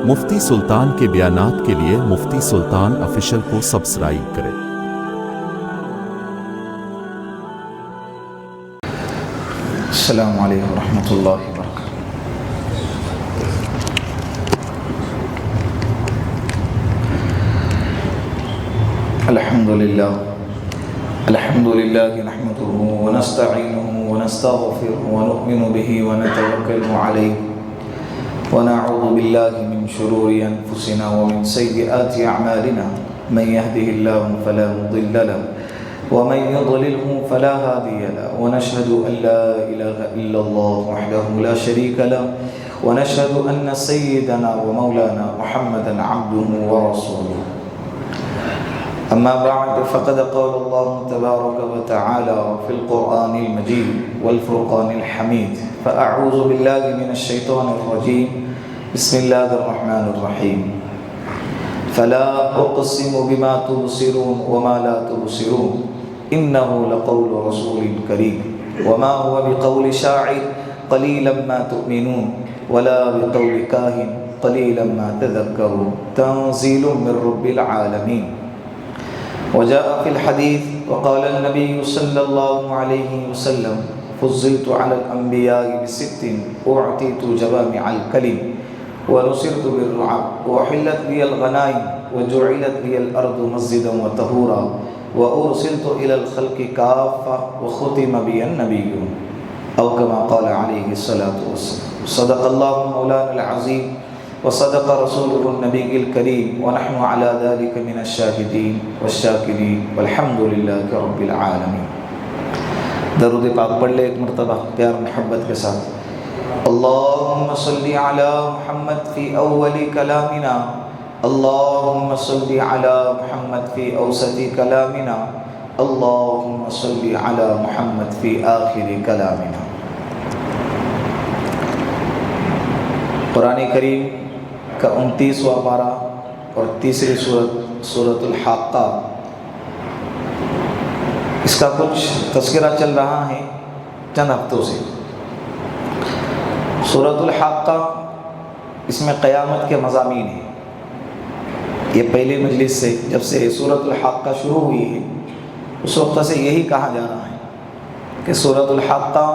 مفتی سلطان کے بیانات کے لیے مفتی سلطان آفیشل کو سبسکرائب کریں۔ السلام علیکم ورحمۃ اللہ وبرکاتہ۔ الحمد للہ نحمده ونستعینه ونستغفره ونؤمن به ونتوکل علیہ ونعوذ باللہ من شرور انفسنا ومن سیئات اعمالنا من يهده الله فلا مضل له ومن يضلله فلا هادي له ونشهد أن لا إله إلا الله وحده لا شريك له ونشهد أن سيدنا ومولانا محمدا عبده ورسوله أما بعد فقد قال الله تبارك وتعالى في القرآن المجيد والفرقان الحميد فأعوذ بالله من الشيطان الرجيم بسم الله الرحمن الرحيم فلا أقسم بما تبصرون وما لا تبصرون إنه لقول رسول كريم وما هو بقول شاعر قليلا ما تؤمنون ولا بقول كاهن قليلا ما تذكرون تنزيل من رب العالمين وجاء في الحديث وقال النبي صلى الله عليه وسلم فضلت على الأنبياء بست أعطيت جوامع الكلم ونصرت بالرعب وحلت لي الغنائم وجعلت لي الأرض مسجدا وطهورا وأرسلت إلى الخلق كافة وختم بي النبيون أو كما قال عليه الصلاة والسلام صدق الله مولانا العظيم وصدق رسوله النبي الكريم ونحن على ذلك من الشاهدين والشاكرين والحمد لله رب العالمين۔ درود پاک پڑھ لے ایک مرتبہ پیار محبت کے ساتھ۔ اللهم صل على محمد في أول كلامنا اللهم صل على محمد في أوسط كلامنا اللهم صل على محمد في آخر كلامنا۔ قرآن کریم کا 29واں پارہ اور تیسری سورۃ الحاقہ، اس کا کچھ تذکرہ چل رہا ہے چند ہفتوں سے۔ سورۃ الحاقہ، اس میں قیامت کے مضامین ہیں۔ یہ پہلی مجلس سے جب سے سورۃ الحاقہ شروع ہوئی ہے اس وقت سے یہی کہا جا رہا ہے کہ سورۃ الحاقہ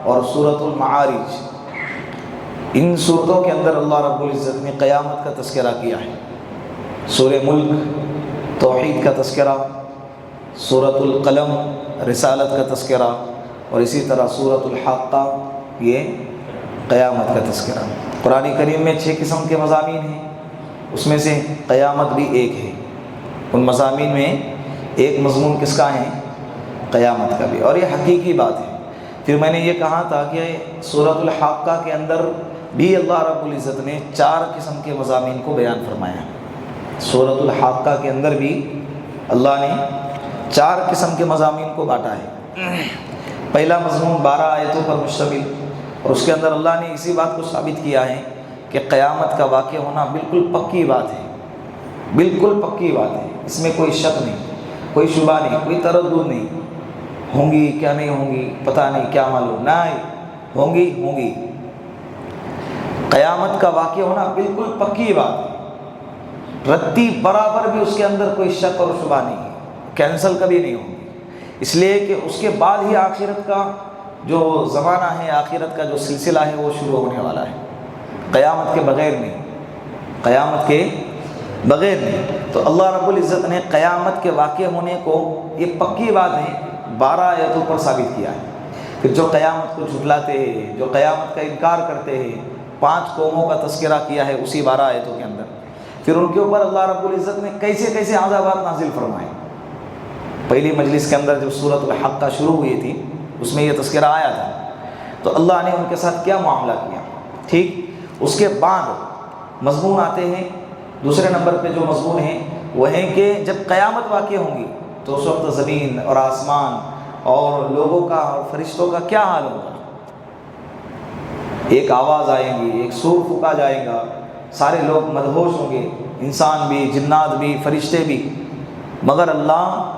اور سورۃ المعارج، ان صورتوں کے اندر اللہ رب العزت نے قیامت کا تذکرہ کیا ہے۔ سورہ ملک توحید کا تذکرہ، سورۃ القلم رسالت کا تذکرہ، اور اسی طرح سورۃ الحاقہ یہ قیامت کا تذکرہ۔ قرآن کریم میں 6 قسم کے مضامین ہیں، اس میں سے قیامت بھی ایک ہے۔ ان مضامین میں ایک مضمون کس کا ہے؟ قیامت کا بھی، اور یہ حقیقی بات ہے۔ پھر میں نے یہ کہا تھا کہ سورۃ الحاقہ کے اندر بھی اللہ رب العزت نے 4 قسم کے مضامین کو بیان فرمایا۔ سورۃ الحاقہ کے اندر بھی اللہ نے 4 قسم کے مضامین کو بانٹا ہے۔ پہلا مضمون 12 آیتوں پر مشتمل، اور اس کے اندر اللہ نے اسی بات کو ثابت کیا ہے کہ قیامت کا واقع ہونا بالکل پکی بات ہے، بالکل پکی بات ہے، اس میں کوئی شک نہیں، کوئی شبہ نہیں، کوئی تردد نہیں۔ ہوں گی کیا نہیں ہوں گی پتہ نہیں، کیا معلوم، نہیں ہوں گی۔ قیامت کا واقع ہونا بالکل پکی بات ہے، رتی برابر بھی اس کے اندر کوئی شک اور شبہ نہیں ہے، کینسل کبھی نہیں ہوگی، اس لیے کہ اس کے بعد ہی آخرت کا جو زمانہ ہے، آخرت کا جو سلسلہ ہے وہ شروع ہونے والا ہے، قیامت کے بغیر نہیں، قیامت کے بغیر نہیں۔ تو اللہ رب العزت نے قیامت کے واقع ہونے کو یہ پکی بات ہے 12 آیتوں پر ثابت کیا ہے۔ پھر جو قیامت کو جھٹلاتے ہیں، جو قیامت کا انکار کرتے ہیں، 5 قوموں کا تذکرہ کیا ہے اسی 12 آیتوں کے اندر۔ پھر ان کے اوپر اللہ رب العزت نے کیسے عذابات نازل فرمائے۔ پہلی مجلس کے اندر جب سورۃ الحاقہ شروع ہوئی تھی اس میں یہ تذکرہ آیا تھا، تو اللہ نے ان کے ساتھ کیا معاملہ کیا، ٹھیک۔ اس کے بعد مضمون آتے ہیں، دوسرے نمبر پہ جو مضمون ہیں وہ ہیں کہ جب قیامت واقع ہوں گی تو اس وقت زمین اور آسمان اور لوگوں کا اور فرشتوں کا کیا حال ہوگا۔ ایک آواز آئے گی، ایک سور پھونکا جائے گا، سارے لوگ مدہوش ہوں گے، انسان بھی، جنات بھی، فرشتے بھی، مگر اللہ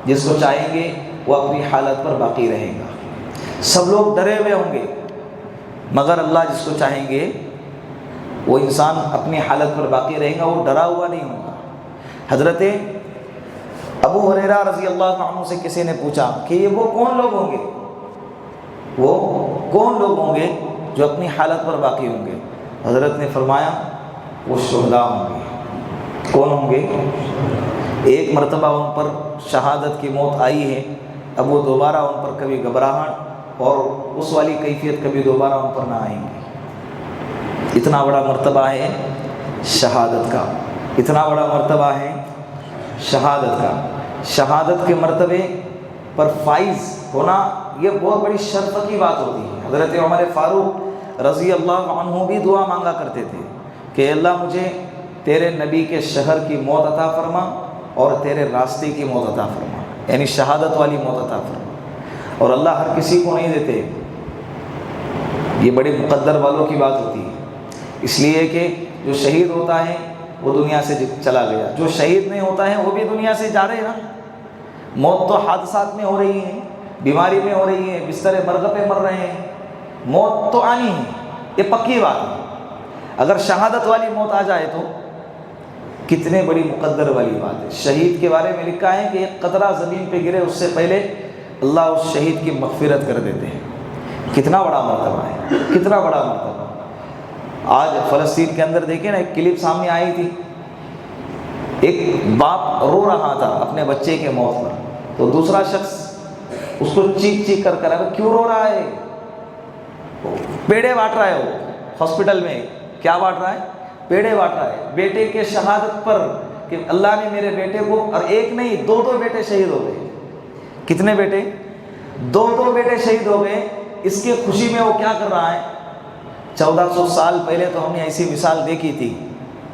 جس کو چاہیں گے وہ اپنی حالت پر باقی رہے گا۔ سب لوگ ڈرے ہوئے ہوں گے، مگر اللہ جس کو چاہیں گے وہ انسان اپنی حالت پر باقی رہے گا، وہ ڈرا ہوا نہیں ہوگا۔ حضرت ابو ہریرہ رضی اللہ عنہ سے کسی نے پوچھا کہ یہ وہ کون لوگ ہوں گے، وہ کون لوگ ہوں گے جو اپنی حالت پر باقی ہوں گے؟ حضرت نے فرمایا وہ شہداء ہوں گے۔ کون ہوں گے؟ ایک مرتبہ ان پر شہادت کی موت آئی ہے، اب وہ دوبارہ ان پر کبھی گھبراہٹ اور اس والی کیفیت کبھی دوبارہ ان پر نہ آئیں گی۔ اتنا بڑا مرتبہ ہے شہادت کا، اتنا بڑا مرتبہ ہے شہادت کا۔ شہادت کے مرتبے پر فائز ہونا یہ بہت بڑی شرف کی بات ہوتی ہے۔ حضرت عمر فاروق رضی اللہ عنہ بھی دعا مانگا کرتے تھے کہ اللہ مجھے تیرے نبی کے شہر کی موت عطا فرما اور تیرے راستے کی موت عطا فرما، یعنی شہادت والی موت عطا فرما۔ اور اللہ ہر کسی کو نہیں دیتے، یہ بڑے مقدر والوں کی بات ہوتی ہے، اس لیے کہ جو شہید ہوتا ہے وہ دنیا سے چلا گیا، جو شہید نہیں ہوتا ہے وہ بھی دنیا سے جا رہے نا۔ موت تو حادثات میں ہو رہی ہے، بیماری میں ہو رہی ہے، بستر مرگ پہ مر رہے ہیں، موت تو آنی ہے، یہ پکی بات ہے۔ اگر شہادت والی موت آ جائے تو کتنے بڑی مقدر والی بات ہے۔ شہید کے بارے میں لکھا ہے کہ ایک قطرہ زمین پہ گرے اس سے پہلے اللہ اس شہید کی مغفرت کر دیتے ہیں۔ کتنا بڑا مرتبہ ہے، کتنا بڑا مرتبہ۔ آج فلسطین کے اندر دیکھیں نا، ایک کلپ سامنے آئی تھی، ایک باپ رو رہا تھا اپنے بچے کے موت پر، تو دوسرا شخص اس کو چیخ چیخ کر کیوں رو رہا ہے؟ پیڑے بانٹ رہا ہے، وہ ہاسپٹل میں کیا بانٹ رہا ہے؟ پیڑے بانٹ رہا ہے بیٹے کے شہادت پر کہ اللہ نے میرے بیٹے کو، اور ایک نہیں دو بیٹے شہید ہو گئے۔ کتنے بیٹے؟ دو بیٹے شہید ہو گئے۔ اس کی خوشی میں وہ کیا کر رہا ہے؟ 1400 سال پہلے تو ہم نے ایسی مثال دیکھی تھی،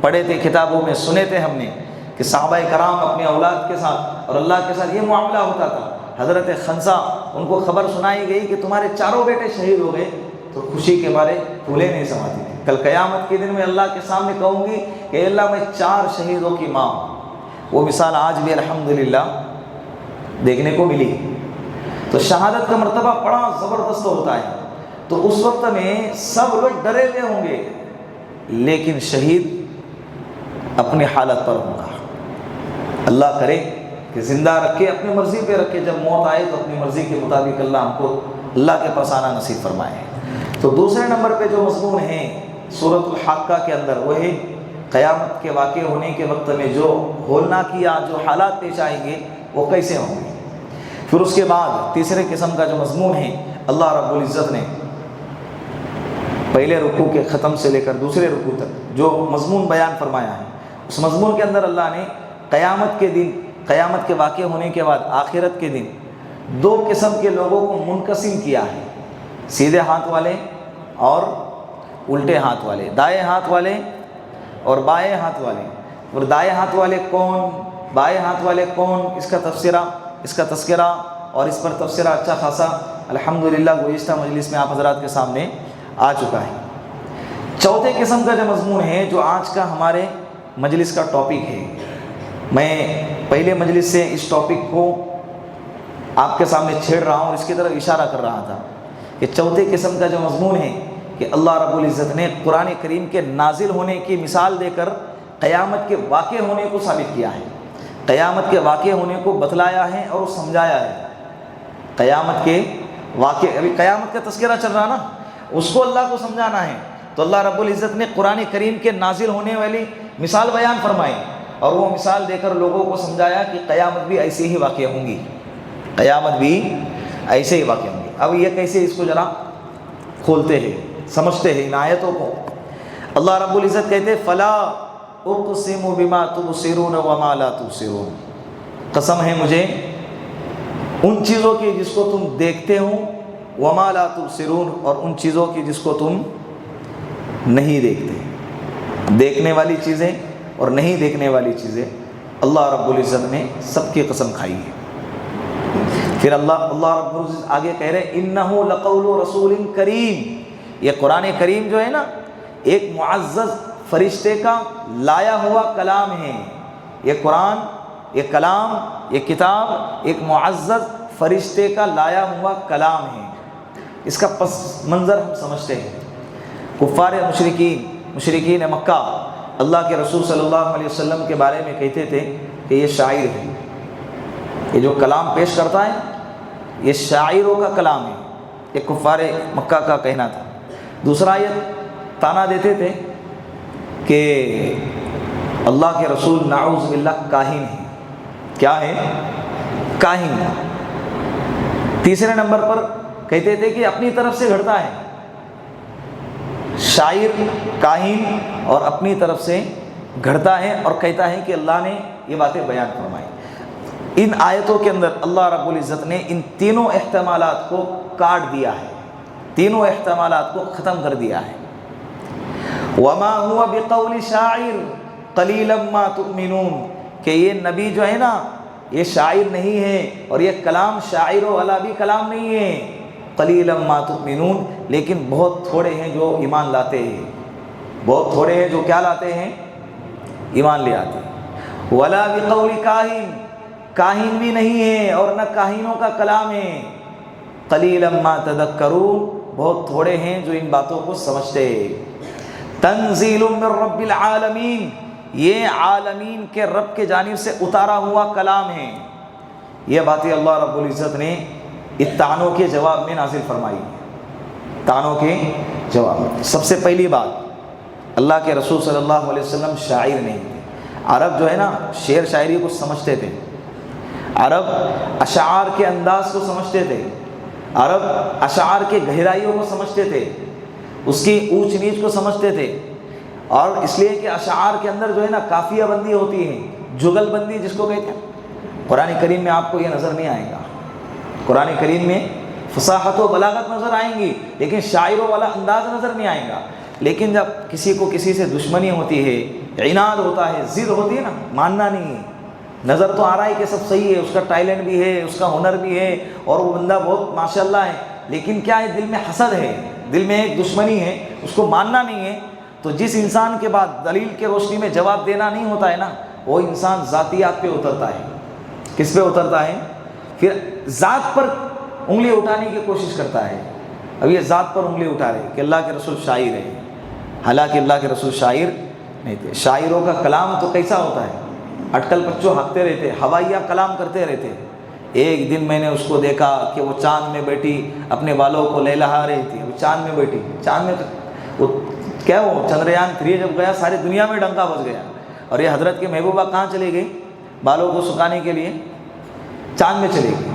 پڑھے تھے کتابوں میں، سنے تھے ہم نے کہ صحابہ کرام اپنے اولاد کے ساتھ اور اللہ کے ساتھ یہ معاملہ ہوتا تھا۔ حضرت خنسا ان کو خبر سنائی گئی کہ تمہارے چاروں بیٹے شہید ہو گئے، تو خوشی کے مارے پھولے نہیں سماتی تھی۔ کل قیامت کے دن میں اللہ کے سامنے کہوں گی کہ اللہ میں 4 شہیدوں کی ماں ہوں۔ وہ مثال آج بھی الحمدللہ دیکھنے کو ملی۔ تو شہادت کا مرتبہ بڑا زبردست ہوتا ہے، تو اس وقت میں سب لوگ ڈرے ہوئے ہوں گے، لیکن شہید اپنی حالت پر ہوگا۔ اللہ کرے کہ زندہ رکھے، اپنی مرضی پہ رکھے، جب موت آئے تو اپنی مرضی کے مطابق اللہ ہم کو اللہ کے پاس آنا نصیب فرمائے۔ تو دوسرے نمبر پہ جو مضمون ہیں سورۃ الحاقہ کے اندر، وہ ہے قیامت کے واقع ہونے کے وقت میں جو ہولناکیہ جو حالات پیش آئیں گے وہ کیسے ہوں گے۔ پھر اس کے بعد تیسرے قسم کا جو مضمون ہے، اللہ رب العزت نے پہلے رکوع کے ختم سے لے کر دوسرے رکوع تک جو مضمون بیان فرمایا ہے، اس مضمون کے اندر اللہ نے قیامت کے دن، قیامت کے واقع ہونے کے بعد آخرت کے دن 2 قسم کے لوگوں کو منقسم کیا ہے، سیدھے ہاتھ والے اور الٹے ہاتھ والے، دائیں ہاتھ والے اور بائیں ہاتھ والے۔ اور دائیں ہاتھ والے کون، بائیں ہاتھ والے کون، اس کا تذکرہ اور اس پر تبصرہ اچھا خاصا الحمدللہ گزشتہ مجلس میں آپ حضرات کے سامنے آ چکا ہے۔ چوتھے قسم کا جو مضمون ہے، جو آج کا ہمارے مجلس کا ٹاپک ہے، میں پہلے مجلس سے اس ٹاپک کو آپ کے سامنے چھیڑ رہا ہوں اور اس کی طرف اشارہ کر رہا تھا کہ چوتھے قسم کا جو مضمون ہے کہ اللہ رب العزت نے قرآن کریم کے نازل ہونے کی مثال دے کر قیامت کے واقع ہونے کو ثابت کیا ہے، قیامت کے واقع ہونے کو بتلایا ہے اور سمجھایا ہے۔ قیامت کے واقع، ابھی قیامت کا تذکرہ چل رہا نا، اس کو اللہ کو سمجھانا ہے، تو اللہ رب العزت نے قرآن کریم کے نازل ہونے والی مثال بیان فرمائی اور وہ مثال دے کر لوگوں کو سمجھایا کہ قیامت بھی ایسے ہی واقع ہوں گی، قیامت بھی ایسے ہی واقع ہوں گی۔ اب یہ کیسے، اس کو ذرا کھولتے ہیں، سمجھتے ہیں ان آیتوں کو۔ اللہ رب العزت کہتے ہیں فلا اقسم بما تبصرون وما لا تبصرون، قسم ہے مجھے ان چیزوں کی جس کو تم دیکھتے ہو، وما لا تبصرون، اور ان چیزوں کی جس کو تم نہیں دیکھتے۔ دیکھنے والی چیزیں اور نہیں دیکھنے والی چیزیں اللہ رب العزت نے سب کی قسم کھائی ہے۔ پھر اللہ رب العزت آگے کہہ رہے انہ لقول رسول کریم، یہ قرآن کریم جو ہے نا، ایک معزز فرشتے کا لایا ہوا کلام ہے۔ یہ قرآن، یہ کلام، یہ کتاب ایک معزز فرشتے کا لایا ہوا کلام ہے۔ اس کا پس منظر ہم سمجھتے ہیں، کفار مشرکین مشرکین مکہ اللہ کے رسول صلی اللہ علیہ وسلم کے بارے میں کہتے تھے کہ یہ شاعر ہے، یہ جو کلام پیش کرتا ہے یہ شاعروں کا کلام ہے، یہ کفار مکہ کا کہنا تھا۔ دوسرا یہ تانا دیتے تھے کہ اللہ کے رسول نعوذ باللہ کاہن ہے۔ کیا ہے؟ کاہن۔ تیسرے نمبر پر کہتے تھے کہ اپنی طرف سے گھڑتا ہے، شاعر کاہن اور اپنی طرف سے گھڑتا ہے اور کہتا ہے کہ اللہ نے یہ باتیں بیان فرمائی۔ ان آیتوں کے اندر اللہ رب العزت نے ان تینوں احتمالات کو کاٹ دیا ہے، تینوں احتمالات کو ختم کر دیا ہے۔ وَمَا هُوَ بِقَوْلِ شَاعِرٍ قَلِيلًا مَا تُؤْمِنُونَ، کہ یہ نبی جو ہے نا یہ شاعر نہیں ہے اور یہ کلام شاعروں والا بھی کلام نہیں ہے۔ قَلِيلًا مَا تُؤْمِنُونَ، لیکن بہت تھوڑے ہیں جو ایمان لاتے ہیں، بہت تھوڑے ہیں جو کیا لاتے ہیں؟ ایمان لے آتے ہیں۔ وَلَا بِقَوْلِ كَاهِنٍ، کاہن بھی نہیں ہے اور نہ کاہنوں کا کلام ہے۔ قَلِيلًا مَا تَذَكَّرُونَ، بہت تھوڑے ہیں جو ان باتوں کو سمجھتے ہیں۔ تنزیل من رب العالمین، یہ عالمین کے رب کے جانب سے اتارا ہوا کلام ہے۔ یہ باتیں اللہ رب العزت نے طعنوں کے جواب میں نازل فرمائی، طعنوں کے جواب میں۔ سب سے پہلی بات، اللہ کے رسول صلی اللہ علیہ وسلم شاعر نہیں تھے۔ عرب جو ہے نا شعر شاعری کو سمجھتے تھے، عرب اشعار کے انداز کو سمجھتے تھے، عرب اشعار کے گہرائیوں کو سمجھتے تھے، اس کی اونچ نیچ کو سمجھتے تھے، اور اس لیے کہ اشعار کے اندر جو ہے نا قافیہ بندی ہوتی ہے، جگل بندی جس کو کہتے ہیں۔ قرآن کریم میں آپ کو یہ نظر نہیں آئے گا، قرآن کریم میں فصاحت و بلاغت نظر آئیں گی لیکن شاعروں والا انداز نظر نہیں آئے گا۔ لیکن جب کسی کو کسی سے دشمنی ہوتی ہے، عناد ہوتا ہے، ضد ہوتی ہے نا، ماننا نہیں ہے، نظر تو آ رہا ہے کہ سب صحیح ہے، اس کا ٹیلنٹ بھی ہے، اس کا ہنر بھی ہے اور وہ بندہ بہت ماشاءاللہ ہے، لیکن کیا ہے دل میں حسد ہے، دل میں ایک دشمنی ہے، اس کو ماننا نہیں ہے، تو جس انسان کے بعد دلیل کے روشنی میں جواب دینا نہیں ہوتا ہے نا، وہ انسان ذاتیات پہ اترتا ہے۔ کس پہ اترتا ہے؟ پھر ذات پر انگلی اٹھانے کی کوشش کرتا ہے۔ اب یہ ذات پر انگلی اٹھا رہے کہ اللہ کے رسول شاعر ہے، حالانکہ اللہ کے رسول شاعر نہیں تھے۔ شاعروں کا کلام تو کیسا ہوتا ہے؟ اٹکل پچو ہنکتے رہتے، ہوائیہ کلام کرتے رہتے۔ ایک دن میں نے اس کو دیکھا کہ وہ چاند میں بیٹھی اپنے بالوں کو لہلا رہی تھی، وہ چاند میں بیٹھی، چاند میں وہ کیا، وہ چندریان 3 جب گیا ساری دنیا میں ڈنکا بج گیا، اور یہ حضرت کے محبوبہ کہاں چلی گئی؟ بالوں کو سکھانے کے لیے چاند میں چلی گئی۔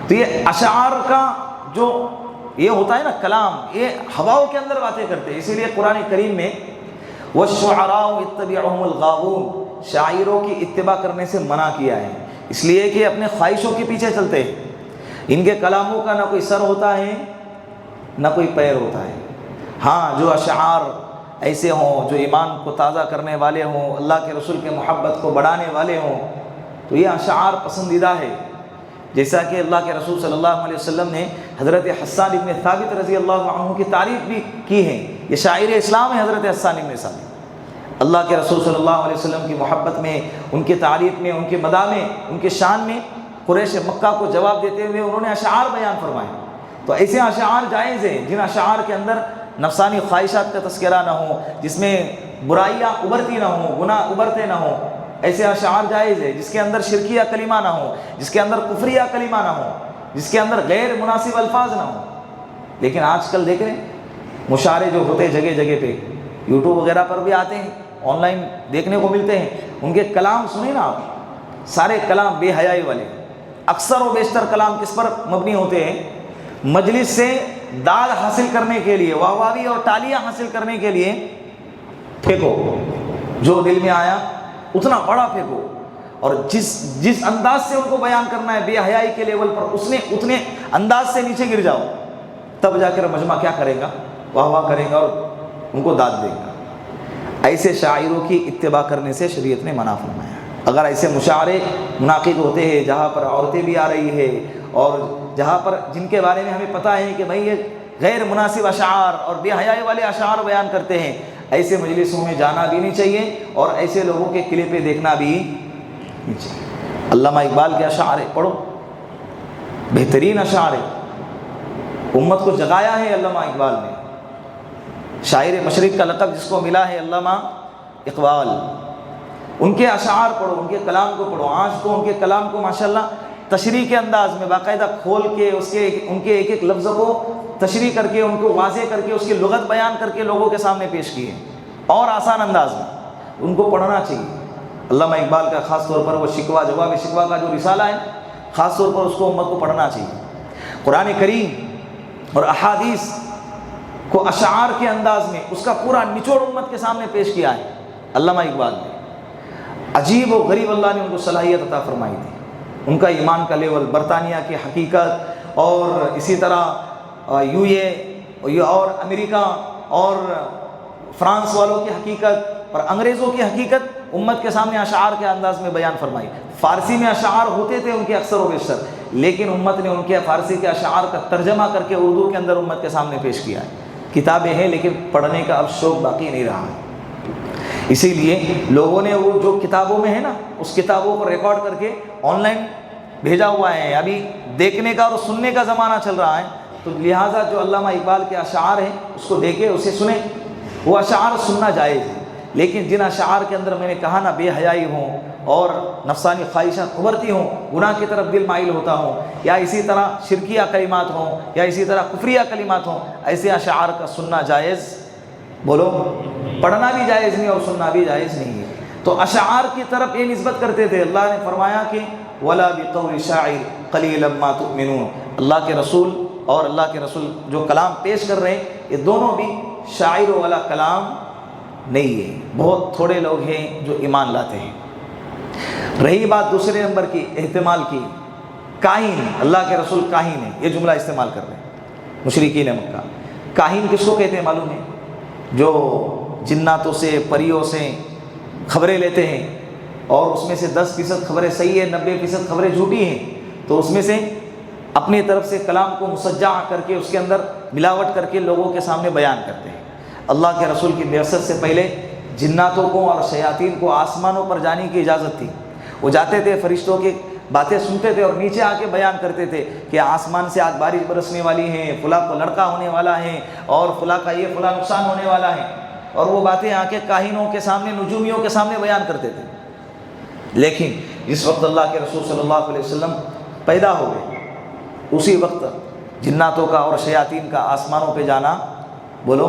تو یہ اشعار کا جو یہ ہوتا ہے نا کلام، یہ ہواؤں کے اندر باتیں کرتے ہیں۔ اسی لیے قرآن کریم میں وَالشُّعَرَاءُ يَتَّبِعُهُمُ الْغَاوُونَ، شاعروں کی اتباع کرنے سے منع کیا ہے، اس لیے کہ اپنے خواہشوں کے پیچھے چلتے ہیں۔ ان کے کلاموں کا نہ کوئی سر ہوتا ہے نہ کوئی پیر ہوتا ہے۔ ہاں جو اشعار ایسے ہوں جو ایمان کو تازہ کرنے والے ہوں، اللہ کے رسول کے محبت کو بڑھانے والے ہوں، تو یہ اشعار پسندیدہ ہے۔ جیسا کہ اللہ کے رسول صلی اللہ علیہ وسلم نے حضرت حسان ابن ثابت رضی اللہ عنہ کی تعریف بھی کی ہے، یہ شاعر اسلام ہے حضرت حسان ابن ثابت۔ اللہ کے رسول صلی اللہ علیہ وسلم کی محبت میں، ان کی تعریف میں، ان کے مدح میں، ان کے شان میں قریش مکہ کو جواب دیتے ہوئے انہوں نے اشعار بیان فرمائے۔ تو ایسے اشعار جائز ہیں جن اشعار کے اندر نفسانی خواہشات کا تذکرہ نہ ہو، جس میں برائیاں ابھرتی نہ ہوں، گناہ ابھرتے نہ ہوں، ایسے اشعار جائز ہے۔ جس کے اندر شرکیہ کلمہ نہ ہو، جس کے اندر کفریہ کلمہ نہ ہو، جس کے اندر غیر مناسب الفاظ نہ ہو۔ لیکن آج کل دیکھ رہے ہیں مشاعرے جو ہوتے جگہ جگہ پہ، یوٹیوب وغیرہ پر بھی آتے ہیں، آن لائن دیکھنے کو ملتے ہیں، ان کے کلام سنیں نا آپ، سارے کلام بے حیائی والے، اکثر و بیشتر کلام کس پر مبنی ہوتے ہیں؟ مجلس سے داد حاصل کرنے کے لیے، واہواہی اور تالیاں حاصل کرنے کے لیے پھینکو، جو دل میں آیا اتنا بڑا پھینکو، اور جس انداز سے ان کو بیان کرنا ہے بے حیائی کے لیول پر، اتنے انداز سے نیچے گر جاؤ، تب جا کر مجمع کیا کرے گا؟ واہ واہ کرے گا اور ان کو داد دے گا۔ ایسے شاعروں کی اتباع کرنے سے شریعت نے منع فرمایا۔ اگر ایسے مشاعرے منعقد ہوتے ہیں جہاں پر عورتیں بھی آ رہی ہے اور جہاں پر جن کے بارے میں ہمیں پتہ ہے کہ بھائی یہ غیر مناسب اشعار اور بے حیائی والے اشعار بیان کرتے ہیں، ایسے مجلسوں میں جانا بھی نہیں چاہیے اور ایسے لوگوں کے کلپیں دیکھنا بھی نہیں چاہیے۔ علامہ اقبال کے اشعار پڑھو، بہترین اشعار، امت کو جگایا ہے علامہ اقبال نے۔ شاعر مشرق کا لقب جس کو ملا ہے علامہ اقبال، ان کے اشعار پڑھو، ان کے کلام کو پڑھو۔ آج تو ان کے کلام کو ماشاءاللہ تشریح کے انداز میں باقاعدہ کھول کے ان کے ایک ایک لفظ کو تشریح کر کے، ان کو واضح کر کے، اس کی لغت بیان کر کے لوگوں کے سامنے پیش کیے اور آسان انداز میں، ان کو پڑھنا چاہیے۔ علامہ اقبال کا خاص طور پر وہ شکوہ جواب شکوہ کا جو رسالہ ہے، خاص طور پر اس کو امت کو پڑھنا چاہیے۔ قرآن کریم اور احادیث کو اشعار کے انداز میں اس کا پورا نچوڑ امت کے سامنے پیش کیا ہے علامہ اقبال نے۔ عجیب و غریب اللہ نے ان کو صلاحیت عطا فرمائی تھی۔ ان کا ایمان کا لیول، برطانیہ کی حقیقت، اور اسی طرح یو اے اور امریکہ اور فرانس والوں کی حقیقت اور انگریزوں کی حقیقت امت کے سامنے اشعار کے انداز میں بیان فرمائی۔ فارسی میں اشعار ہوتے تھے ان کے اکثر و بیشتر، لیکن امت نے ان کے فارسی کے اشعار کا ترجمہ کر کے اردو کے اندر امت کے سامنے پیش کیا ہے۔ کتابیں ہیں لیکن پڑھنے کا اب شوق باقی نہیں رہا ہے، اسی لیے لوگوں نے وہ جو کتابوں میں ہے نا، اس کتابوں کو ریکارڈ کر کے آن لائن بھیجا ہوا ہے۔ ابھی دیکھنے کا اور سننے کا زمانہ چل رہا ہے، تو لہٰذا جو علامہ اقبال کے اشعار ہیں اس کو دیکھیں، اسے سنیں۔ وہ اشعار سننا جائز ہے، لیکن جن اشعار کے اندر میں نے کہا نا بے حیائی ہوں اور نفسانی خواہشات ابھرتی ہوں، گناہ کی طرف دل مائل ہوتا ہوں، یا اسی طرح شرکیہ کلمات ہوں، یا اسی طرح کفریہ کلمات ہوں، ایسے اشعار کا سننا جائز، بولو، پڑھنا بھی جائز نہیں اور سننا بھی جائز نہیں ہے۔ تو اشعار کی طرف یہ نسبت کرتے تھے۔ اللہ نے فرمایا کہ وَلَا بِقَوْلِ شَاعِرٍ قَلِيلًا مَا تُؤْمِنُونَ، اللہ کے رسول اور اللہ کے رسول جو کلام پیش کر رہے ہیں یہ دونوں بھی شاعروں والا کلام نہیں ہے، بہت تھوڑے لوگ ہیں جو ایمان لاتے ہیں۔ رہی بات دوسرے نمبر کی، احتمال کی، کاہن، اللہ کے رسول کاہن ہے، یہ جملہ استعمال کر رہے ہیں مشرکین مکہ۔ کاہن کس کو کہتے ہیں معلوم ہے؟ جو جناتوں سے، پریوں سے خبریں لیتے ہیں اور اس میں سے 10% خبریں صحیح ہیں، 90% خبریں جھوٹی ہیں، تو اس میں سے اپنی طرف سے کلام کو مسجع کر کے اس کے اندر ملاوٹ کر کے لوگوں کے سامنے بیان کرتے ہیں۔ اللہ کے رسول کی بعثت سے پہلے جناتوں کو اور شیاطین کو آسمانوں پر جانے کی اجازت تھی، وہ جاتے تھے، فرشتوں کی باتیں سنتے تھے اور نیچے آ کے بیان کرتے تھے کہ آسمان سے آج بارش برسنے والی ہے، فلاں کو لڑکا ہونے والا ہے، اور فلاں کا یہ فلاں نقصان ہونے والا ہے، اور وہ باتیں آ کے کاہنوں کے سامنے، نجومیوں کے سامنے بیان کرتے تھے۔ لیکن جس وقت اللہ کے رسول صلی اللہ علیہ وسلم پیدا ہو گئے، اسی وقت جناتوں کا اور شیاطین کا آسمانوں پہ جانا، بولو،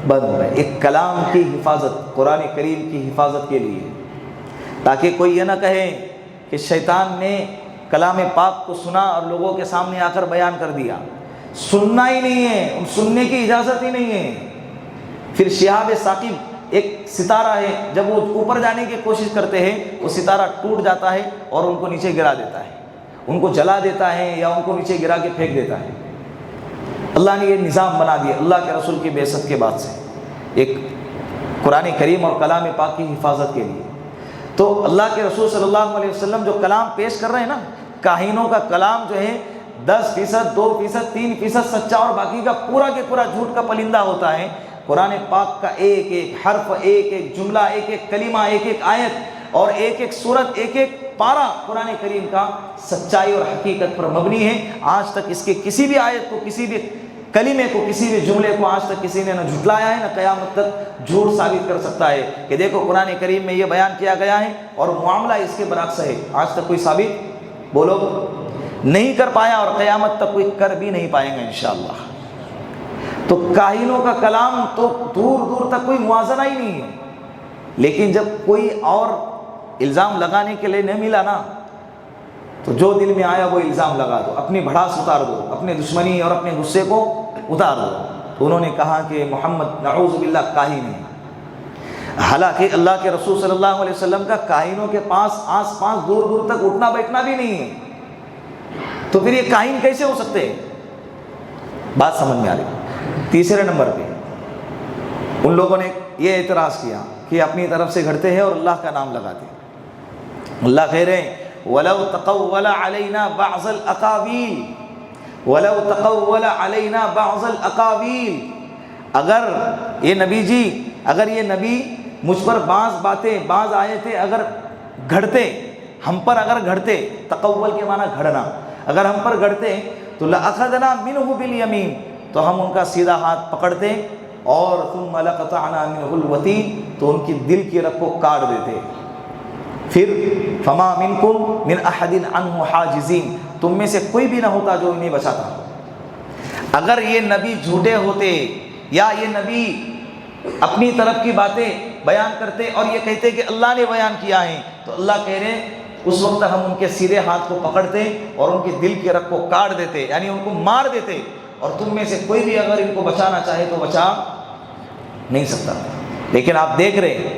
بند ہو گئے۔ ایک کلام کی حفاظت، قرآن کریم کی حفاظت کے لیے، تاکہ کوئی یہ نہ کہے کہ شیطان نے کلام پاک کو سنا اور لوگوں کے سامنے آ کر بیان کر دیا۔ سننا ہی نہیں ہے، سننے کی اجازت ہی نہیں ہے۔ پھر شہاب ثاقب ایک ستارہ ہے، جب وہ اوپر جانے کی کوشش کرتے ہیں وہ ستارہ ٹوٹ جاتا ہے اور ان کو نیچے گرا دیتا ہے، ان کو جلا دیتا ہے یا ان کو نیچے گرا کے پھینک دیتا ہے۔ اللہ نے یہ نظام بنا دیا اللہ کے رسول کی بعثت کے بعد سے، ایک قرآن کریم اور کلام پاک کی حفاظت کے لیے۔ تو اللہ کے رسول صلی اللہ علیہ وسلم جو کلام پیش کر رہے ہیں نا، کاہنوں کا کلام جو ہے 10%، 2%، 3% سچا اور باقی کا پورا جھوٹ کا پلندہ ہوتا ہے۔ قرآن پاک کا ایک ایک حرف، ایک ایک جملہ، ایک ایک کلمہ، ایک ایک آیت اور ایک ایک سورت، ایک ایک پارہ قرآن کریم کا سچائی اور حقیقت پر مبنی ہے۔ آج تک اس کے کسی بھی آیت کو، کسی بھی کلمے کو، کسی بھی جملے کو آج تک کسی نے نہ جھٹلایا ہے، نہ قیامت تک جھوٹ ثابت کر سکتا ہے کہ دیکھو قرآن کریم میں یہ بیان کیا گیا ہے اور معاملہ اس کے برعکس ہے۔ آج تک کوئی ثابت، بولو، نہیں کر پایا اور قیامت تک کوئی کر بھی نہیں پائیں گے انشاءاللہ۔ تو کاہنوں کا کلام تو دور دور تک کوئی موازنہ ہی نہیں ہے، لیکن جب کوئی اور الزام لگانے کے لیے نہیں ملا نا، تو جو دل میں آیا وہ الزام لگا دو، اپنی بھڑاس اتار دو، اپنی دشمنی اور اپنے غصے کو اتار دو۔ تو انہوں نے کہا کہ محمد نعوذ باللہ کاہن ہے، حالانکہ اللہ کے رسول صلی اللہ علیہ وسلم کا کاہنوں کے پاس آس پاس دور دور تک اٹھنا بیٹھنا بھی نہیں ہے، تو پھر یہ کاہن کیسے ہو سکتے ہیں؟ بات سمجھ میں آ رہی۔ تیسرے نمبر پہ ان لوگوں نے یہ اعتراض کیا کہ اپنی طرف سے گھڑتے ہیں اور اللہ کا نام لگاتے ہیں۔ اللہ کہہ رہے ہیں وَلَوْ تَقَوَّلَ عَلَيْنَا بَعْضَ الْأَقَاوِيلِ وَلَوْ تَقَوَّلَ عَلَيْنَا بَعْضَ الْأَقَاوِيلِ، اگر یہ نبی جی، اگر یہ نبی مجھ پر بعض باتیں، بعض آیتیں اگر گھڑتے، ہم پر اگر گھڑتے، تقول کے معنی گھڑنا، اگر ہم پر گھڑتے تو لَأَخَذْنَا مِنْهُ بِالْيَمِينِ، تو ہم ان کا سیدھا ہاتھ پکڑتے اور ثم لقطعنا منه الوتین، تو ان کی دل کی رگ کو کاٹ دیتے. پھر فما منکم من احد عنہ حاجزین، تم میں سے کوئی بھی نہ ہوتا جو انہیں بچاتا. اگر یہ نبی جھوٹے ہوتے یا یہ نبی اپنی طرف کی باتیں بیان کرتے اور یہ کہتے کہ اللہ نے بیان کیا ہے، تو اللہ کہہ رہے اس وقت ہم ان کے سیدھے ہاتھ کو پکڑتے اور ان کے دل کے رگ کو کاٹ دیتے، یعنی ان کو مار دیتے، اور تم میں سے کوئی بھی اگر ان کو بچانا چاہے تو بچا نہیں سکتا. لیکن آپ دیکھ رہے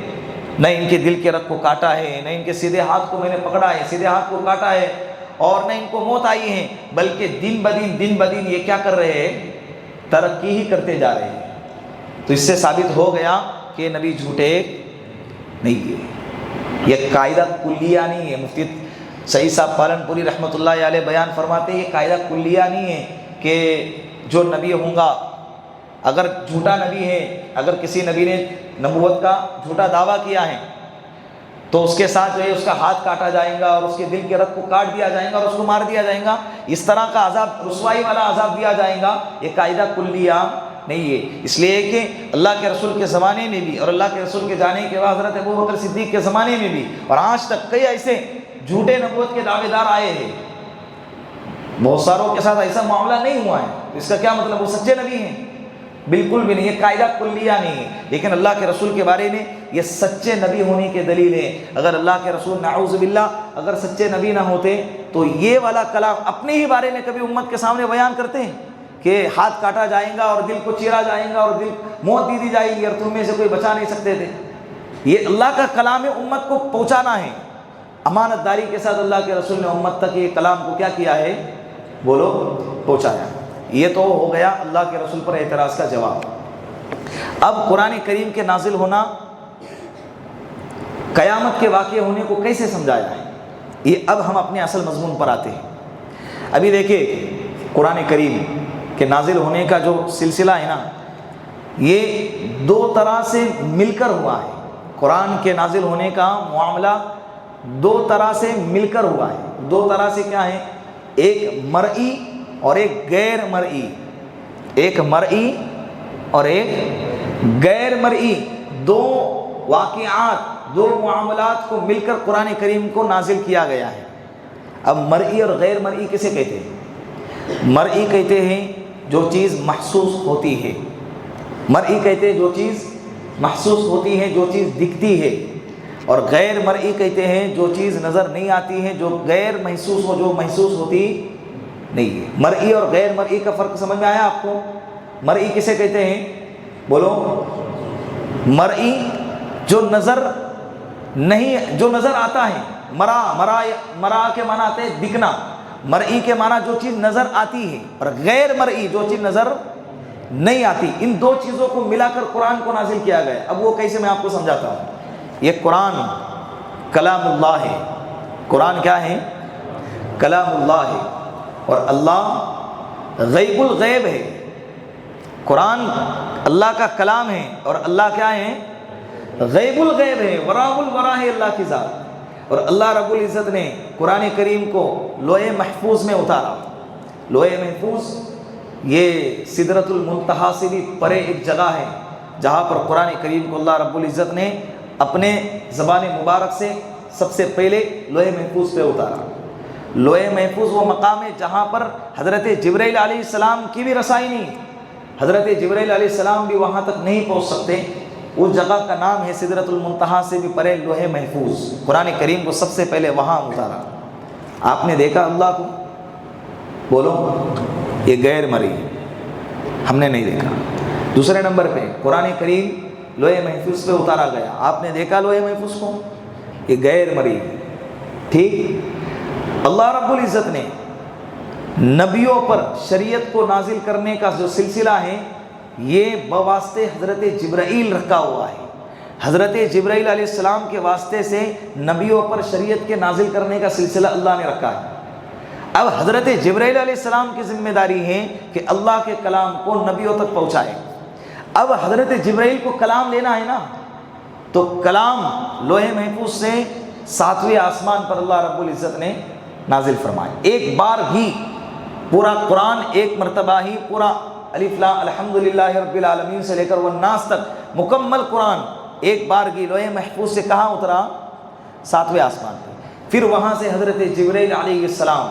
نہ ان کے دل کے رگ کو کاٹا ہے، نہ ان کے سیدھے ہاتھ کو میں نے پکڑا ہے، سیدھے ہاتھ کو کاٹا ہے، اور نہ ان کو موت آئی ہے، بلکہ دن بدن یہ کیا کر رہے ہیں؟ ترقی ہی کرتے جا رہے ہیں. تو اس سے ثابت ہو گیا کہ نبی جھوٹے نہیں ہے. یہ قاعدہ کلیہ نہیں ہے. مفتی سعید صاحب پالن پوری رحمۃ اللہ علیہ بیان فرماتے ہیں یہ قاعدہ کلیہ نہیں ہے کہ جو نبی ہوں گا اگر جھوٹا نبی ہے، اگر کسی نبی نے نبوت کا جھوٹا دعویٰ کیا ہے تو اس کے ساتھ جو ہے اس کا ہاتھ کاٹا جائے گا اور اس کے دل کے رگ کو کاٹ دیا جائے گا اور اس کو مار دیا جائے گا، اس طرح کا عذاب، رسوائی والا عذاب دیا جائے گا. یہ قاعدہ کلیہ نہیں ہے. اس لیے کہ اللہ کے رسول کے زمانے میں بھی اور اللہ کے رسول کے جانے کے بعد حضرت ابوبکر صدیق کے زمانے میں بھی اور آج تک کئی ایسے جھوٹے نبوت کے دعوے دار آئے ہیں. بہت ساروں کے ساتھ ایسا معاملہ نہیں ہوا ہے. اس کا کیا مطلب وہ سچے نبی ہیں؟ بالکل بھی نہیں. یہ قاعدہ کلیہ نہیں ہے. لیکن اللہ کے رسول کے بارے میں یہ سچے نبی ہونے کے دلیل ہے. اگر اللہ کے رسول نعوذ باللہ اگر سچے نبی نہ ہوتے تو یہ والا کلام اپنے ہی بارے میں کبھی امت کے سامنے بیان کرتے ہیں کہ ہاتھ کاٹا جائے گا اور دل کو چیرا جائے گا اور دل موت دی جائے گی اور تم میں سے کوئی بچا نہیں سکتے تھے. یہ اللہ کا کلام ہے، امت کو پہنچانا ہے. امانت داری کے ساتھ اللہ کے رسول نے امت تک یہ کلام کو کیا کیا ہے؟ بولو، پہنچایا. یہ تو ہو گیا اللہ کے رسول پر اعتراض کا جواب. اب قرآن کریم کے نازل ہونا، قیامت کے واقع ہونے کو کیسے سمجھایا ہے؟ یہ اب ہم اپنے اصل مضمون پر آتے ہیں. ابھی دیکھیں قرآن کریم کے نازل ہونے کا جو سلسلہ ہے نا، یہ دو طرح سے مل کر ہوا ہے. قرآن کے نازل ہونے کا معاملہ دو طرح سے مل کر ہوا ہے. دو طرح سے کیا ہے؟ ایک مرئی اور ایک غیر مرئی. ایک مرئی اور ایک غیر مرئی. دو واقعات، دو معاملات کو مل کر قرآن کریم کو نازل کیا گیا ہے. اب مرئی اور غیر مرئی کسے کہتے ہیں؟ مرئی کہتے ہیں جو چیز محسوس ہوتی ہے. مرئی کہتے ہیں جو چیز محسوس ہوتی ہے، جو چیز دکھتی ہے. اور غیر مرئی کہتے ہیں جو چیز نظر نہیں آتی ہے، جو غیر محسوس ہو، جو محسوس ہوتی نہیں ہے. مرئی اور غیر مرئی کا فرق سمجھ میں آیا آپ کو؟ مرئی کسے کہتے ہیں؟ بولو. مرئی جو نظر نہیں، جو نظر آتا ہے. مرا کے معنی آتے ہیں دکھنا. مرئی کے معنی جو چیز نظر آتی ہے، اور غیر مرئی جو چیز نظر نہیں آتی. ان دو چیزوں کو ملا کر قرآن کو نازل کیا گیا. اب وہ کیسے میں آپ کو سمجھاتا ہوں. یہ قرآن کلام اللہ ہے. قرآن کیا ہے؟ کلام اللہ ہے. اور اللہ غیب الغیب ہے. قرآن اللہ کا کلام ہے اور اللہ کیا ہے؟ غیب الغیب ہے. وراء الورا ہے اللہ کی ذات. اور اللہ رب العزت نے قرآن کریم کو لوح محفوظ میں اتارا. لوح محفوظ یہ سدرۃ المنتہا سے بھی پرے ایک جگہ ہے جہاں پر قرآن کریم کو اللہ رب العزت نے اپنے زبان مبارک سے سب سے پہلے لوح محفوظ پہ اتارا. لوح محفوظ وہ مقام ہے جہاں پر حضرت جبرائیل علیہ السلام کی بھی رسائی نہیں. حضرت جبرائیل علیہ السلام بھی وہاں تک نہیں پہنچ سکتے. اس جگہ کا نام ہے سدرۃ المنتہا سے بھی پرے لوح محفوظ. قرآن کریم کو سب سے پہلے وہاں اتارا. آپ نے دیکھا اللہ کو؟ بولو. یہ غیر مرئی، ہم نے نہیں دیکھا. دوسرے نمبر پہ قرآن کریم لوح محفوظ پہ اتارا گیا. آپ نے دیکھا لوح محفوظ کو؟ یہ غیر مرئی. ٹھیک. اللہ رب العزت نے نبیوں پر شریعت کو نازل کرنے کا جو سلسلہ ہے یہ بواسطے حضرت جبرائیل رکھا ہوا ہے. حضرت جبرائیل علیہ السلام کے واسطے سے نبیوں پر شریعت کے نازل کرنے کا سلسلہ اللہ نے رکھا ہے. اب حضرت جبرائیل علیہ السلام کی ذمہ داری ہے کہ اللہ کے کلام کو نبیوں تک پہنچائے. اب حضرت جبرائیل کو کلام لینا ہے نا، تو کلام لوح محفوظ سے 7ویں آسمان پر اللہ رب العزت نے نازل فرمائے. ایک بار ہی پورا قرآن ایک مرتبہ ہی پورا الف لام الحمدللہ رب العالمین سے لے کر والناس تک مکمل قرآن ایک بار کی لوح محفوظ سے کہاں اترا؟ 7ویں آسمان پہ۔ پھر وہاں سے حضرت جبرائیل علیہ السلام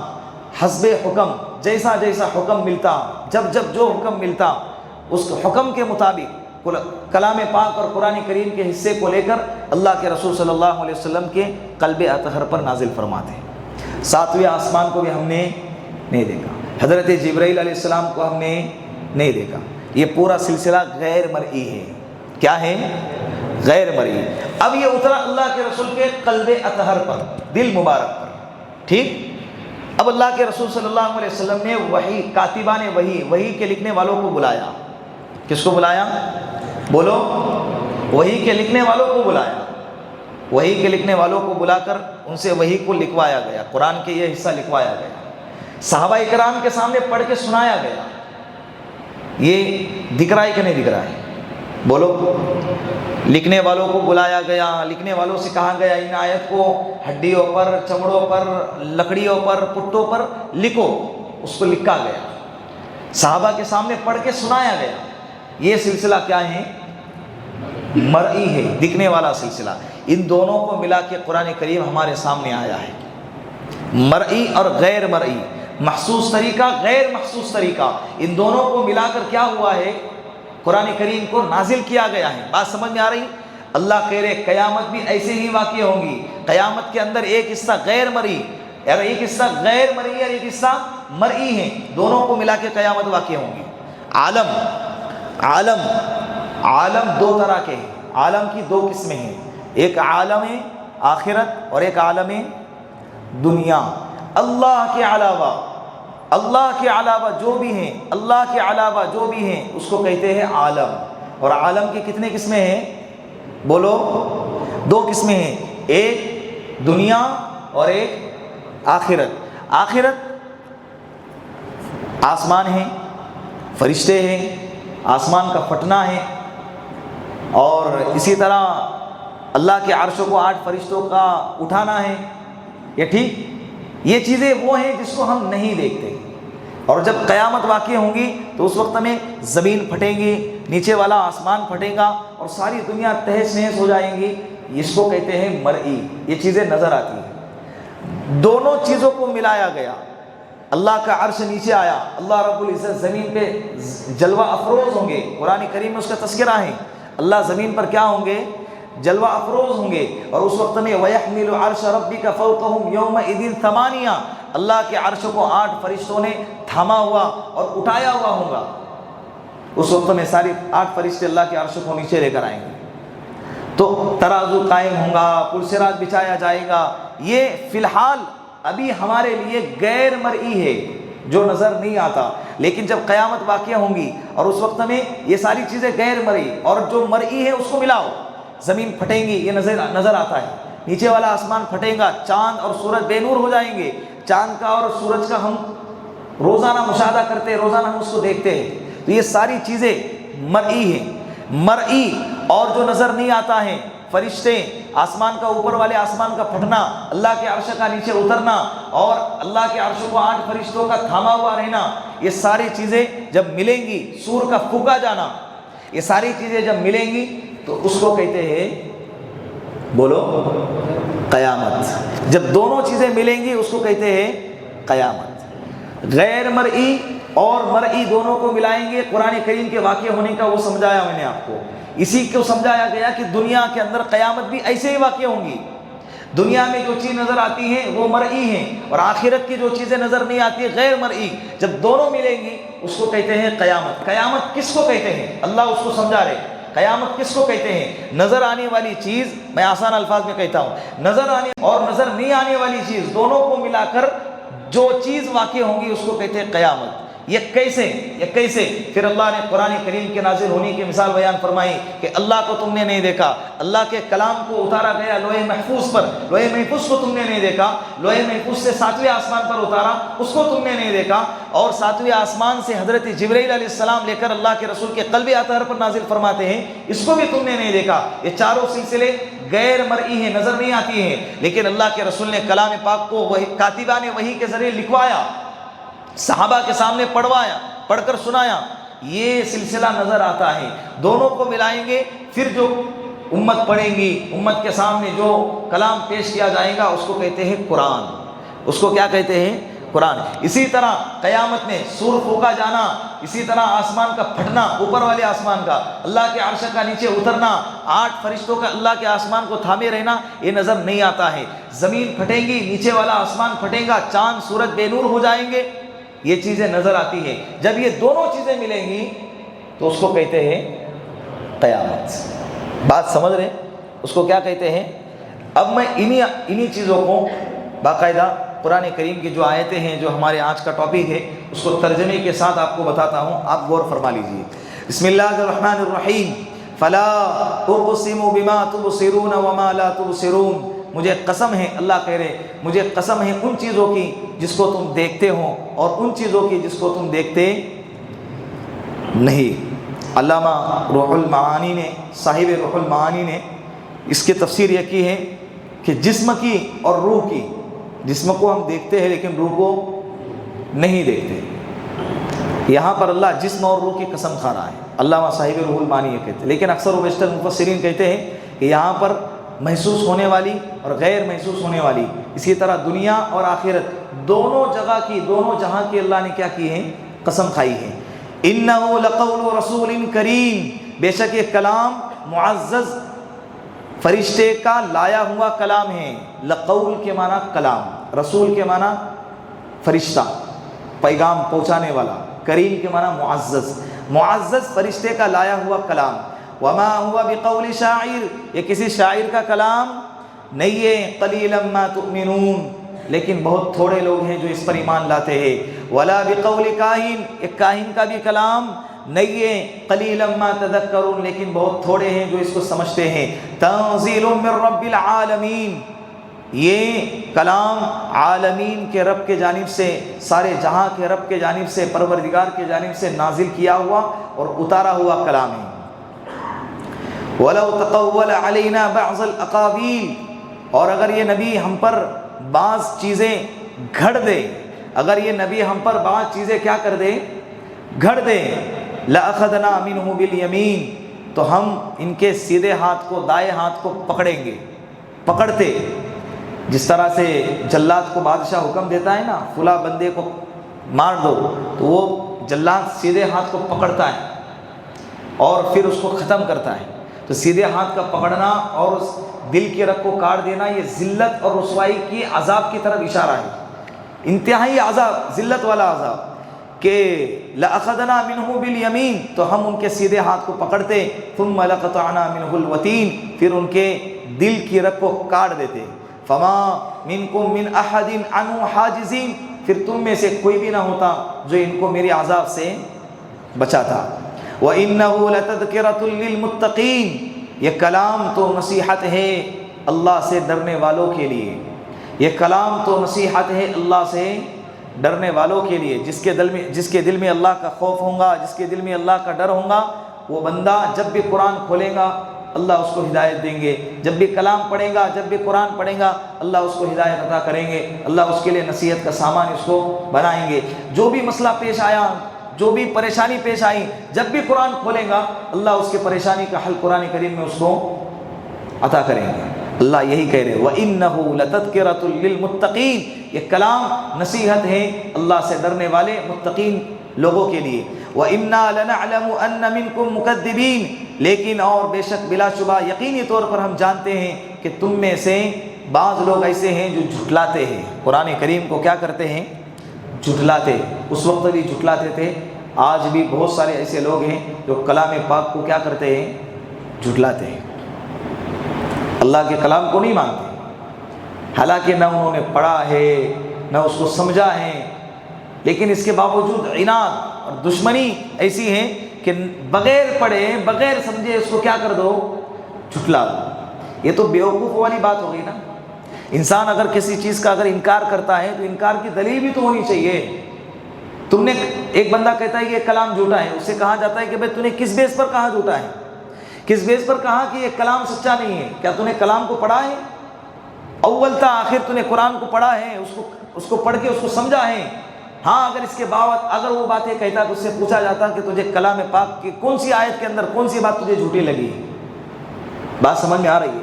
حسب حکم، جیسا جیسا حکم ملتا، جب جب جو حکم ملتا، اس حکم کے مطابق کلام پاک اور قرآن کریم کے حصے کو لے کر اللہ کے رسول صلی اللہ علیہ وسلم کے قلب اطہر پر نازل فرماتے ہیں۔ 7ویں آسمان کو بھی ہم نے نہیں دیکھا، حضرت جبرائیل علیہ السلام کو ہم نے نہیں دیکھا۔ یہ پورا سلسلہ غیر مرئی ہے۔ کیا ہے؟ غیر مرئی۔ اب یہ اترا اللہ کے رسول کے قلب اطہر پر، دل مبارک پر، ٹھیک؟ اب اللہ کے رسول صلی اللہ علیہ وسلم نے وحی، کاتبان وحی کے لکھنے والوں کو بلایا۔ کس کو بلایا؟ بولو، وحی کے لکھنے والوں کو بلایا۔ وحی کے لکھنے والوں کو بلا کر ان سے وحی کو لکھوایا گیا، قرآن کے یہ حصہ لکھوایا گیا، صحابہ کرام کے سامنے پڑھ کے سنایا گیا۔ یہ دکھ رہا ہے کہ نہیں دکھ رہا ہے؟ بولو، لکھنے والوں کو بلایا گیا، لکھنے والوں سے کہا گیا ان آیت کو ہڈیوں پر، چمڑوں پر، لکڑیوں پر، پٹوں پر لکھو۔ اس کو لکھا گیا، صحابہ کے سامنے پڑھ کے سنایا گیا۔ یہ سلسلہ کیا ہے؟ مرئی ہے، دکھنے والا سلسلہ۔ ان دونوں کو ملا کے قرآن کریم ہمارے سامنے آیا ہے، مرئی اور غیر مرئی، محسوس طریقہ، غیر محسوس طریقہ، ان دونوں کو ملا کر کیا ہوا ہے؟ قرآن کریم کو نازل کیا گیا ہے۔ بات سمجھ میں آ رہی؟ اللہ کہہ رہے قیامت بھی ایسے ہی واقع ہوں گی۔ قیامت کے اندر ایک حصہ غیر مرئی، اور ایک حصہ غیر مرئی اور ایک حصہ مرئی ہے، دونوں کو ملا کے قیامت واقع ہوں گی۔ عالم دو طرح کے ہیں، عالم کی دو قسمیں ہیں، ایک عالم آخرت اور ایک عالم دنیا۔ اللہ کے علاوہ جو بھی ہیں، اللہ کے علاوہ جو بھی ہیں اس کو کہتے ہیں عالم۔ اور عالم کی کتنے قسمیں ہیں؟ بولو، دو قسمیں ہیں، ایک دنیا اور ایک آخرت۔ آخرت آسمان ہے، فرشتے ہیں، آسمان کا پھٹنا ہے، اور اسی طرح اللہ کے عرش کو 8 فرشتوں کا اٹھانا ہے۔ یہ ٹھیک، یہ چیزیں وہ ہیں جس کو ہم نہیں دیکھتے۔ اور جب قیامت واقع ہوں گی تو اس وقت میں زمین پھٹے گی، نیچے والا آسمان پھٹے گا، اور ساری دنیا تہس نہس ہو جائیں گی۔ اس کو کہتے ہیں مرئی، یہ چیزیں نظر آتی ہیں۔ دونوں چیزوں کو ملایا گیا، اللہ کا عرش نیچے آیا، اللہ رب العزت زمین پہ جلوہ افروز ہوں گے، قرآن کریم میں اس کا تذکرہ ہے، اللہ زمین پر کیا ہوں گے؟ جلوہ افروز ہوں گے۔ اور اس وقت میں وَيَحْمِلُ عَرْشَ رَبِّكَ فَوْقَهُمْ يَوْمَئِذٍ ثَمَانِيَةٌ، اللہ کے عرش کو 8 فرشتوں نے تھاما ہوا اور اٹھایا ہوا ہوگا۔ اس وقت میں ساری 8 فرشتے اللہ کے عرش کو نیچے لے کر آئیں گے، تو ترازو قائم ہوگا، پل صراط بچھایا جائے گا۔ یہ فی الحال ابھی ہمارے لیے غیر مرئی ہے، جو نظر نہیں آتا، لیکن جب قیامت واقع ہوں گی اور اس وقت میں یہ ساری چیزیں غیر مرئی اور جو مرئی ہے اس کو ملاؤ، زمین پھٹیں گی، یہ نظر آتا ہے، نیچے والا آسمان پھٹے گا، چاند اور سورج بے نور ہو جائیں گے، چاند کا اور سورج کا ہم روزانہ مشاہدہ کرتے ہیں، روزانہ ہم اس کو دیکھتے ہیں، تو یہ ساری چیزیں مرئی ہیں۔ مرئی اور جو نظر نہیں آتا ہے، فرشتے، آسمان کا اوپر والے آسمان کا پھٹنا، اللہ کے عرش کا نیچے اترنا، اور اللہ کے عرش کو 8 فرشتوں کا تھاما ہوا رہنا، یہ ساری چیزیں جب ملیں گی، سور کا پھونکا جانا، یہ ساری چیزیں جب ملیں گی تو اس کو کہتے ہیں، بولو، قیامت۔ جب دونوں چیزیں ملیں گی اس کو کہتے ہیں قیامت۔ غیر مرئی اور مرئی دونوں کو ملائیں گے، قرآن کریم کے واقع ہونے کا وہ سمجھایا میں نے آپ کو۔ اسی کو سمجھایا گیا کہ دنیا کے اندر قیامت بھی ایسے ہی واقع ہوں گی۔ دنیا میں جو چیز نظر آتی ہیں وہ مرئی ہیں، اور آخرت کی جو چیزیں نظر نہیں آتی غیر مرئی، جب دونوں ملیں گی اس کو کہتے ہیں قیامت۔ قیامت کس کو کہتے ہیں؟ اللہ اس کو سمجھا رہے، قیامت کس کو کہتے ہیں؟ نظر آنے والی چیز، میں آسان الفاظ میں کہتا ہوں، نظر آنے اور نظر نہیں آنے والی چیز دونوں کو ملا کر جو چیز واقع ہوں گی اس کو کہتے ہیں قیامت۔ یہ کیسے؟ پھر اللہ نے قرآن کریم کے نازل ہونے کی مثال بیان فرمائی کہ اللہ کو تم نے نہیں دیکھا، اللہ کے کلام کو اتارا گیا لوح محفوظ پر، لوح محفوظ کو تم نے نہیں دیکھا، لوح محفوظ سے 7ویں آسمان پر اتارا، اس کو تم نے نہیں دیکھا، اور 7ویں آسمان سے حضرت جبرائیل علیہ السلام لے کر اللہ کے رسول کے قلب اطہر پر نازل فرماتے ہیں، اس کو بھی تم نے نہیں دیکھا۔ یہ چاروں سلسلے غیر مرئی ہیں، نظر نہیں آتی ہیں، لیکن اللہ کے رسول نے کلام پاک کو کاتبان وحی کے ذریعے لکھوایا، صحابہ کے سامنے پڑھوایا، پڑھ کر سنایا۔ یہ سلسلہ نظر آتا ہے۔ دونوں کو ملائیں گے، پھر جو امت پڑھیں گی، امت کے سامنے جو کلام پیش کیا جائے گا اس کو کہتے ہیں قرآن۔ اس کو کیا کہتے ہیں؟ قرآن۔ اسی طرح قیامت میں سور پھونکا جانا، اسی طرح آسمان کا پھٹنا، اوپر والے آسمان کا، اللہ کے عرش کا نیچے اترنا، 8 فرشتوں کا اللہ کے آسمان کو تھامے رہنا، یہ نظر نہیں آتا ہے۔ زمین پھٹیں گی، نیچے والا آسمان پھٹے گا، چاند سورج بے نور ہو جائیں گے، یہ چیزیں نظر آتی ہیں۔ جب یہ دونوں چیزیں ملیں گی تو اس کو کہتے ہیں قیامت۔ بات سمجھ رہے ہیں؟ اس کو کیا کہتے ہیں؟ اب میں انہی چیزوں کو باقاعدہ قرآن کریم کی جو آیتیں ہیں، جو ہمارے آج کا ٹاپک ہے، اس کو ترجمے کے ساتھ آپ کو بتاتا ہوں، آپ غور فرما لیجیے۔ بسم اللہ الرحمن الرحیم۔ فلا اقسم بما تبصرون وما لا تبصرون۔ مجھے قسم ہے، اللہ کہہ رہے مجھے قسم ہے ان چیزوں کی جس کو تم دیکھتے ہو اور ان چیزوں کی جس کو تم دیکھتے نہیں۔ علامہ روح المعانی نے، صاحب روح المعانی نے اس کی تفسیر یہ کی ہے کہ جسم کی اور روح کی، جسم کو ہم دیکھتے ہیں لیکن روح کو نہیں دیکھتے۔ یہاں پر اللہ جسم اور روح کی قسم کھا رہا ہے، علامہ صاحب روح المعانی یہ کہتے ہیں، لیکن اکثر و بیشتر مفسرین کہتے ہیں کہ یہاں پر محسوس ہونے والی اور غیر محسوس ہونے والی، اسی طرح دنیا اور آخرت دونوں جگہ کی، دونوں جہاں کی اللہ نے کیا کی ہے؟ قسم کھائی ہے۔ انہ لقول رسول کریم، بے شک یہ کلام معزز فرشتے کا لایا ہوا کلام ہے۔ لقول کے معنی کلام، رسول کے معنی فرشتہ، پیغام پہنچانے والا، کریم کے معنی معزز، معزز فرشتے کا لایا ہوا کلام۔ وما هو بقول شاعر، یہ کسی شاعر کا کلام نہیں ہے۔ قلیلا ما تؤمنون، لیکن بہت تھوڑے لوگ ہیں جو اس پر ایمان لاتے ہیں۔ ولا بقول کاہن، ایک کاہن کا بھی کلام نہیں ہے۔ قلیلا ما تذکرون، لیکن بہت تھوڑے ہیں جو اس کو سمجھتے ہیں۔ تنزیل من رب العالمین، یہ کلام عالمین کے رب کے جانب سے، سارے جہاں کے رب کے جانب سے، پروردگار کے جانب سے نازل کیا ہوا اور اتارا ہوا کلام ہے۔ وَلَوْ تَقَوَّلَ عَلَيْنَا بَعْضَ الْأَقَاوِيلِ، اور اگر یہ نبی ہم پر بعض چیزیں گھڑ دے، اگر یہ نبی ہم پر بعض چیزیں کیا کر دے؟ گھڑ دے۔ لَأَخَذْنَا مِنْهُ بِالْيَمِينِ، تو ہم ان کے سیدھے ہاتھ کو، دائیں ہاتھ کو پکڑیں گے، پکڑتے۔ جس طرح سے جلاد کو بادشاہ حکم دیتا ہے نا، فلاں بندے کو مار دو، تو وہ جلاد سیدھے ہاتھ کو پکڑتا ہے اور پھر اس کو ختم کرتا ہے۔ تو سیدھے ہاتھ کا پکڑنا اور اس دل کے رگ کو کاٹ دینا، یہ ذلت اور رسوائی کی عذاب کی طرف اشارہ ہے، انتہائی عذاب، ذلت والا عذاب۔ کہ لَأَخَذْنَا مِنْهُ بِالْيَمِينِ، تو ہم ان کے سیدھے ہاتھ کو پکڑتے، ثُمَّ لَقَطَعْنَا مِنْهُ الْوَتِينَ، پھر ان کے دل کی رگ کو کاٹ دیتے۔ فَمَا مِنْكُمْ مِنْ أَحَدٍ عَنْهُ حَاجِزِينَ، پھر تم میں سے کوئی بھی نہ ہوتا جو ان کو میرے عذاب سے بچاتا۔ وَإِنَّهُ لَتَذْكِرَةٌ لِّلْمُتَّقِينَ، یہ کلام تو نصیحت ہے اللہ سے ڈرنے والوں کے لیے، یہ کلام تو نصیحت ہے اللہ سے ڈرنے والوں کے لیے۔ جس کے دل میں اللہ کا خوف ہوگا، جس کے دل میں اللہ کا ڈر ہوگا، وہ بندہ جب بھی قرآن کھولے گا اللہ اس کو ہدایت دیں گے، جب بھی کلام پڑھے گا، جب بھی قرآن پڑھے گا اللہ اس کو ہدایت عطا کریں گے، اللہ اس کے لیے نصیحت کا سامان اس کو بنائیں گے۔ جو بھی مسئلہ پیش آیا، جو بھی پریشانی پیش آئی، جب بھی قرآن کھولے گا اللہ اس کے پریشانی کا حل قرآن کریم میں اس کو عطا کریں گے۔ اللہ یہی کہہ رہے وَإِنَّهُ لَتَذْكِرَةٌ لِّلْمُتَّقِينَ، یہ کلام نصیحت ہے اللہ سے ڈرنے والے متقین لوگوں کے لیے۔ وَإِنَّا لَنَعْلَمُ أَنَّ مِنْكُمْ مُكَذِّبِينَ، لیکن اور بے شک بلا شبہ یقینی طور پر ہم جانتے ہیں کہ تم میں سے بعض لوگ ایسے ہیں جو جھٹلاتے ہیں، قرآن کریم کو کیا کرتے ہیں؟ جھٹلاتے۔ اس وقت بھی جھٹلاتے تھے، آج بھی بہت سارے ایسے لوگ ہیں جو کلام پاک کو کیا کرتے ہیں؟ جھٹلاتے ہیں، اللہ کے کلام کو نہیں مانتے، حالانکہ نہ انہوں نے پڑھا ہے نہ اس کو سمجھا ہے، لیکن اس کے باوجود عناد اور دشمنی ایسی ہے کہ بغیر پڑھے بغیر سمجھے اس کو کیا کر دو؟ جھٹلا دو۔ یہ تو بیوقوف والی بات ہو گئی نا۔ انسان اگر کسی چیز کا اگر انکار کرتا ہے تو انکار کی دلیل بھی تو ہونی چاہیے۔ تم نے ایک بندہ کہتا ہے کہ یہ کلام جھوٹا ہے، اس سے کہا جاتا ہے کہ بھائی تو نے کس بیس پر کہا جھوٹا ہے، کس بیس پر کہا کہ یہ کلام سچا نہیں ہے؟ کیا تو نے کلام کو پڑھا ہے؟ اول تا آخر تو نے قرآن کو پڑھا ہے، اس کو پڑھ کے اس کو سمجھا ہے؟ ہاں اگر اس کے باوجود اگر وہ باتیں کہتا تو اس سے پوچھا جاتا کہ تجھے کلام پاک کی کون سی آیت کے اندر کون سی بات تجھے جھوٹی لگی. بات سمجھ میں آ رہی ہے؟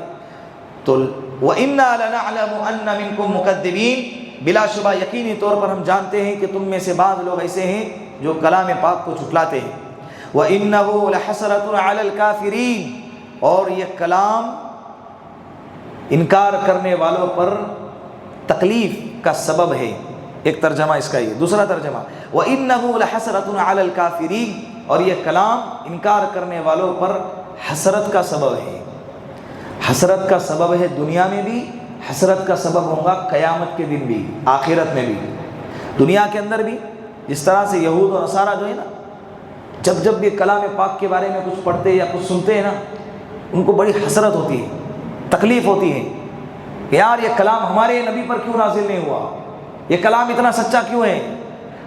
تو وَإِنَّا لَنَعْلَمُ أَنَّ مِنْكُمْ مُكَذِّبِينَ، بلا شبہ یقینی طور پر ہم جانتے ہیں کہ تم میں سے بعض لوگ ایسے ہیں جو کلام پاک کو جھٹلاتے ہیں. وَإِنَّهُ لَحَسْرَةٌ عَلَى الْكَافِرِينَ، اور یہ کلام انکار کرنے والوں پر تکلیف کا سبب ہے. ایک ترجمہ اس کا یہ. دوسرا ترجمہ وَإِنَّهُ لَحَسْرَةٌ عَلَى الْكَافِرِينَ، اور یہ کلام انکار کرنے والوں پر حسرت کا سبب ہے. حسرت کا سبب ہے دنیا میں بھی، حسرت کا سبب ہوگا قیامت کے دن بھی، آخرت میں بھی. دنیا کے اندر بھی جس طرح سے یہود اور نصارہ جو ہے نا، جب جب بھی کلام پاک کے بارے میں کچھ پڑھتے یا کچھ سنتے ہیں نا، ان کو بڑی حسرت ہوتی ہے، تکلیف ہوتی ہے کہ یار یہ کلام ہمارے نبی پر کیوں نازل نہیں ہوا، یہ کلام اتنا سچا کیوں ہے.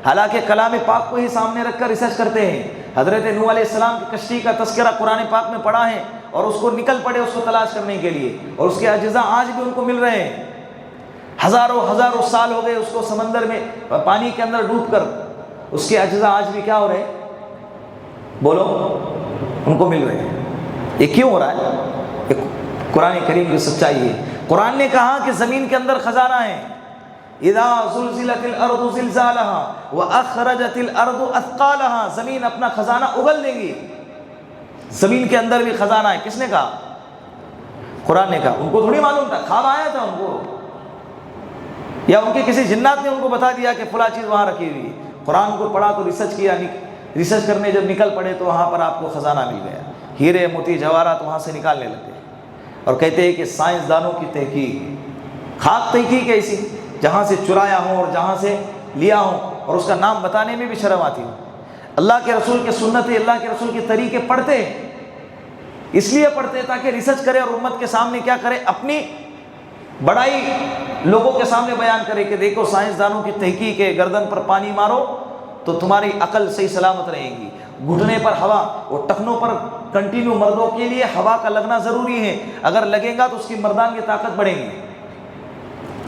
حالانکہ کلام پاک کو ہی سامنے رکھ کر ریسرچ کرتے ہیں. حضرت نوح علیہ السلام کی کشتی کا تذکرہ قرآن پاک میں پڑھا ہے، اور اس کو نکل پڑے اس کو تلاش کرنے کے لیے، اور اس کے اجزاء آج بھی ان کو مل رہے ہیں. ہزاروں سال ہو گئے اس کو سمندر میں پانی کے اندر ڈوب کر، اس کے اجزاء آج بھی کیا ہو رہے ہیں؟ بولو، ان کو مل رہے ہیں. یہ کیوں ہو رہا ہے؟ یہ قرآن کریم کی سچائی ہے. قرآن نے کہا کہ زمین کے اندر خزانہ ہے. اذا زلزلت الارض زلزالها واخرجت الارض اثقالها، زمین اپنا خزانہ اگل دے گی. زمین کے اندر بھی خزانہ ہے. کس نے کہا؟ قرآن نے کہا. ان کو تھوڑی معلوم تھا، خواب آیا تھا ان کو، یا ان کے کسی جنات نے ان کو بتا دیا کہ فلاں چیز وہاں رکھی ہوئی ہے. قرآن کو پڑھا تو ریسرچ کیا، ریسرچ کرنے جب نکل پڑے تو وہاں پر آپ کو خزانہ مل گیا. ہیرے موتی جواہرات وہاں سے نکالنے لگے، اور کہتے ہیں کہ سائنسدانوں کی تحقیق، خاک تحقیق ایسی جہاں سے چرایا ہوں اور جہاں سے لیا ہوں، اور اس کا نام بتانے میں بھی شرم آتی ہوں. اللہ کے رسول کے سنتیں، اللہ کے رسول کے طریقے پڑھتے اس لیے پڑھتے تاکہ ریسرچ کرے اور امت کے سامنے کیا کرے، اپنی بڑائی لوگوں کے سامنے بیان کرے کہ دیکھو سائنسدانوں کی تحقیق ہے، گردن پر پانی مارو تو تمہاری عقل صحیح سلامت رہے گی. گھٹنے پر ہوا، وہ ٹخنوں پر کنٹینیو مردوں کے لیے ہوا کا لگنا ضروری ہے، اگر لگے گا تو اس کی مردان کی طاقت بڑھے گی.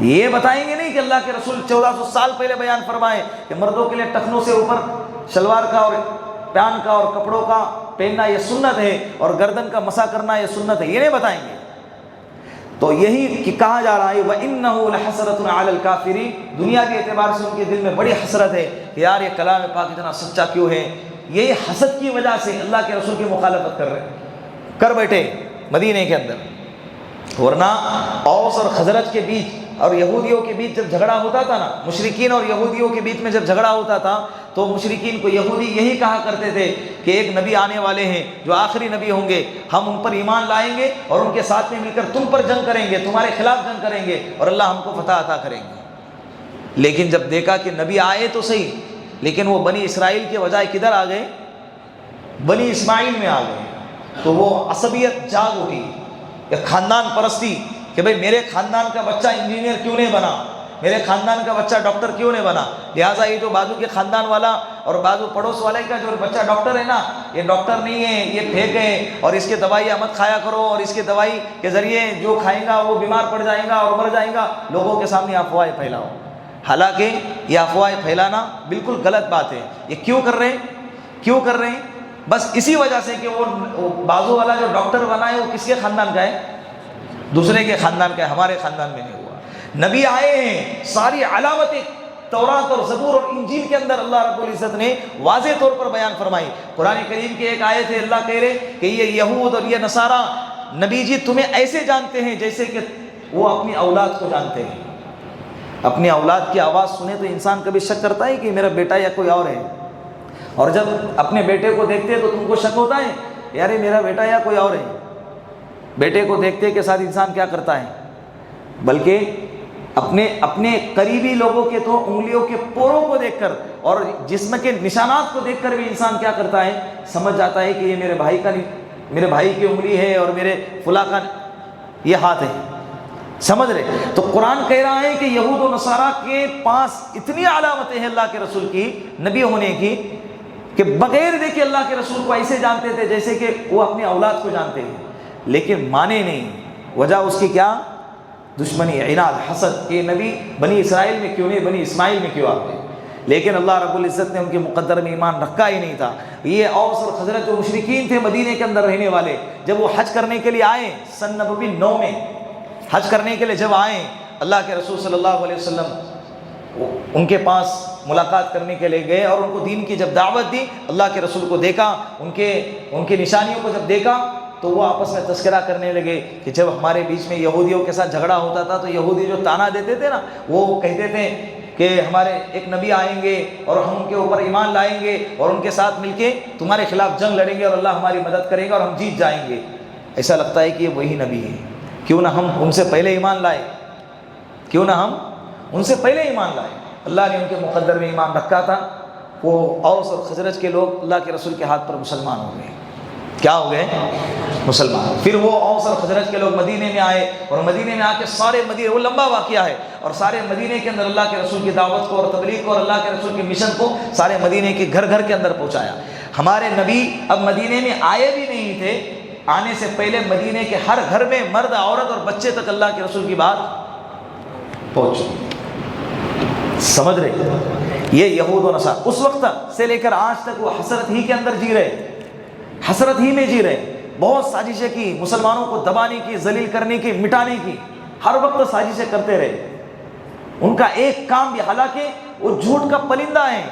یہ بتائیں گے نہیں کہ اللہ کے رسول 1400 سال پہلے بیان فرمائے کہ مردوں کے لیے ٹخنوں سے اوپر شلوار کا اور پیان کا اور کپڑوں کا پہننا یہ سنت ہے، اور گردن کا مسا کرنا یہ سنت ہے. یہ نہیں بتائیں گے. تو یہی کہا جا رہا ہے وَإِنَّهُ لَحَسْرَةٌ عَلَى الْكَافِرِينَ، دنیا کے اعتبار سے ان کے دل میں بڑی حسرت ہے کہ یار یہ کلام پاک اتنا سچا کیوں ہے. یہی حسد کی وجہ سے اللہ کے رسول کی مخالفت کر بیٹھے مدینے کے اندر. ورنہ اوس اور خزرج کے بیچ اور یہودیوں کے بیچ جب جھگڑا ہوتا تھا نا، مشرکین اور یہودیوں کے بیچ میں جب جھگڑا ہوتا تھا تو مشرکین کو یہودی یہی کہا کرتے تھے کہ ایک نبی آنے والے ہیں جو آخری نبی ہوں گے، ہم ان پر ایمان لائیں گے اور ان کے ساتھ میں مل کر تم پر جنگ کریں گے، تمہارے خلاف جنگ کریں گے، اور اللہ ہم کو فتح عطا کریں گے. لیکن جب دیکھا کہ نبی آئے تو صحیح، لیکن وہ بنی اسرائیل کے بجائے کدھر آ گئے؟ بنی اسماعیل میں آ گئے. تو وہ عصبیت جاگ اٹھی، یا خاندان پرستی کہ بھئی میرے خاندان کا بچہ انجینئر کیوں نہیں بنا، میرے خاندان کا بچہ ڈاکٹر کیوں نہیں بنا، لہٰذا یہ جو بازو کے خاندان والا اور بازو پڑوس والے کا جو بچہ ڈاکٹر ہے نا، یہ ڈاکٹر نہیں ہے، یہ پھینک ہے، اور اس کے دوائی مت کھایا کرو، اور اس کے دوائی کے ذریعے جو کھائیں گا وہ بیمار پڑ جائے گا اور مر جائے گا. لوگوں کے سامنے افواہیں پھیلاؤ. حالانکہ یہ افواہیں پھیلانا بالکل غلط بات ہے. یہ کیوں کر رہے ہیں؟ بس اسی وجہ سے کہ وہ بازو والا جو ڈاکٹر بنا ہے وہ کس کے خاندان کا ہے؟ دوسرے کے خاندان کا ہے، ہمارے خاندان میں نہیں ہوا. نبی آئے ہیں، ساری علامتیں تورات اور زبور اور انجیل کے اندر اللہ رب العزت نے واضح طور پر بیان فرمائی. قرآن کریم کی ایک آیت ہے، اللہ کہہ رہے کہ یہ یہود اور یہ نصارہ نبی جی تمہیں ایسے جانتے ہیں جیسے کہ وہ اپنی اولاد کو جانتے ہیں. اپنی اولاد کی آواز سنے تو انسان کبھی شک کرتا ہے کہ میرا بیٹا یا کوئی اور ہے، اور جب اپنے بیٹے کو دیکھتے ہیں تو تم کو شک ہوتا ہے یار یہ میرا بیٹا یا کوئی اور ہے. بیٹے کو دیکھتے کے ساتھ انسان کیا کرتا ہے؟ بلکہ اپنے قریبی لوگوں کے تو انگلیوں کے پوروں کو دیکھ کر اور جسم کے نشانات کو دیکھ کر بھی انسان کیا کرتا ہے؟ سمجھ جاتا ہے کہ یہ میرے بھائی کی انگلی ہے اور میرے فلاں کا یہ ہاتھ ہے. سمجھ رہے؟ تو قرآن کہہ رہا ہے کہ یہود و نصارہ کے پاس اتنی علامتیں ہیں اللہ کے رسول کی، نبی ہونے کی، کہ بغیر دیکھے اللہ کے رسول کو ایسے جانتے تھے جیسے کہ وہ اپنی اولاد کو جانتے ہیں، لیکن مانے نہیں. وجہ اس کی کیا؟ دشمنی، عناد، حسد. کہ نبی بنی اسرائیل میں کیوں نہیں، بنی اسماعیل میں کیوں آ گئے؟ لیکن اللہ رب العزت نے ان کے مقدر میں ایمان رکھا ہی نہیں تھا۔ یہ اوس اور خزرج جو مشرکین تھے مدینے کے اندر رہنے والے، جب وہ حج کرنے کے لیے آئے سن نبوی 9 میں حج کرنے کے لیے جب آئے، اللہ کے رسول صلی اللہ علیہ وسلم ان کے پاس ملاقات کرنے کے لیے گئے اور ان کو دین کی جب دعوت دی، اللہ کے رسول کو دیکھا، ان کے نشانیوں کو جب دیکھا تو وہ آپس میں تذکرہ کرنے لگے کہ جب ہمارے بیچ میں یہودیوں کے ساتھ جھگڑا ہوتا تھا تو یہودی جو تانا دیتے تھے نا، وہ کہتے تھے کہ ہمارے ایک نبی آئیں گے اور ہم ان کے اوپر ایمان لائیں گے اور ان کے ساتھ مل کے تمہارے خلاف جنگ لڑیں گے اور اللہ ہماری مدد کرے گا اور ہم جیت جائیں گے۔ ایسا لگتا ہے کہ یہ وہی نبی ہے، کیوں نہ ہم ان سے پہلے ایمان لائے، کیوں نہ ہم ان سے پہلے ایمان لائے۔ اللہ نے ان کے مقدر میں ایمان رکھا تھا۔ وہ اوس اور خزرج کے لوگ اللہ کے رسول کے ہاتھ پر مسلمان ہو گئے۔ کیا ہو گئے؟ مسلمان۔ پھر وہ اوس اور خزرج کے لوگ مدینے میں آئے اور مدینے میں آ کے سارے مدینے، وہ لمبا واقعہ ہے، اور سارے مدینے کے اندر اللہ کے رسول کی دعوت کو اور تبلیغ کو اور اللہ کے رسول کے مشن کو سارے مدینے کے گھر گھر کے اندر پہنچایا۔ ہمارے نبی اب مدینے میں آئے بھی نہیں تھے، آنے سے پہلے مدینے کے ہر گھر میں مرد، عورت اور بچے تک اللہ کے رسول کی بات پہنچ چکی۔ سمجھ رہے؟ یہ یہود و نصارہ اس وقت سے لے کر آج تک وہ حسرت ہی کے اندر جی رہے، حسرت ہی میں جی رہے۔ بہت سازشیں کی، مسلمانوں کو دبانے کی، ذلیل کرنے کی، مٹانے کی، ہر وقت سازشیں کرتے رہے۔ ان کا ایک کام بھی، حالانکہ وہ جھوٹ کا پلندہ ہے،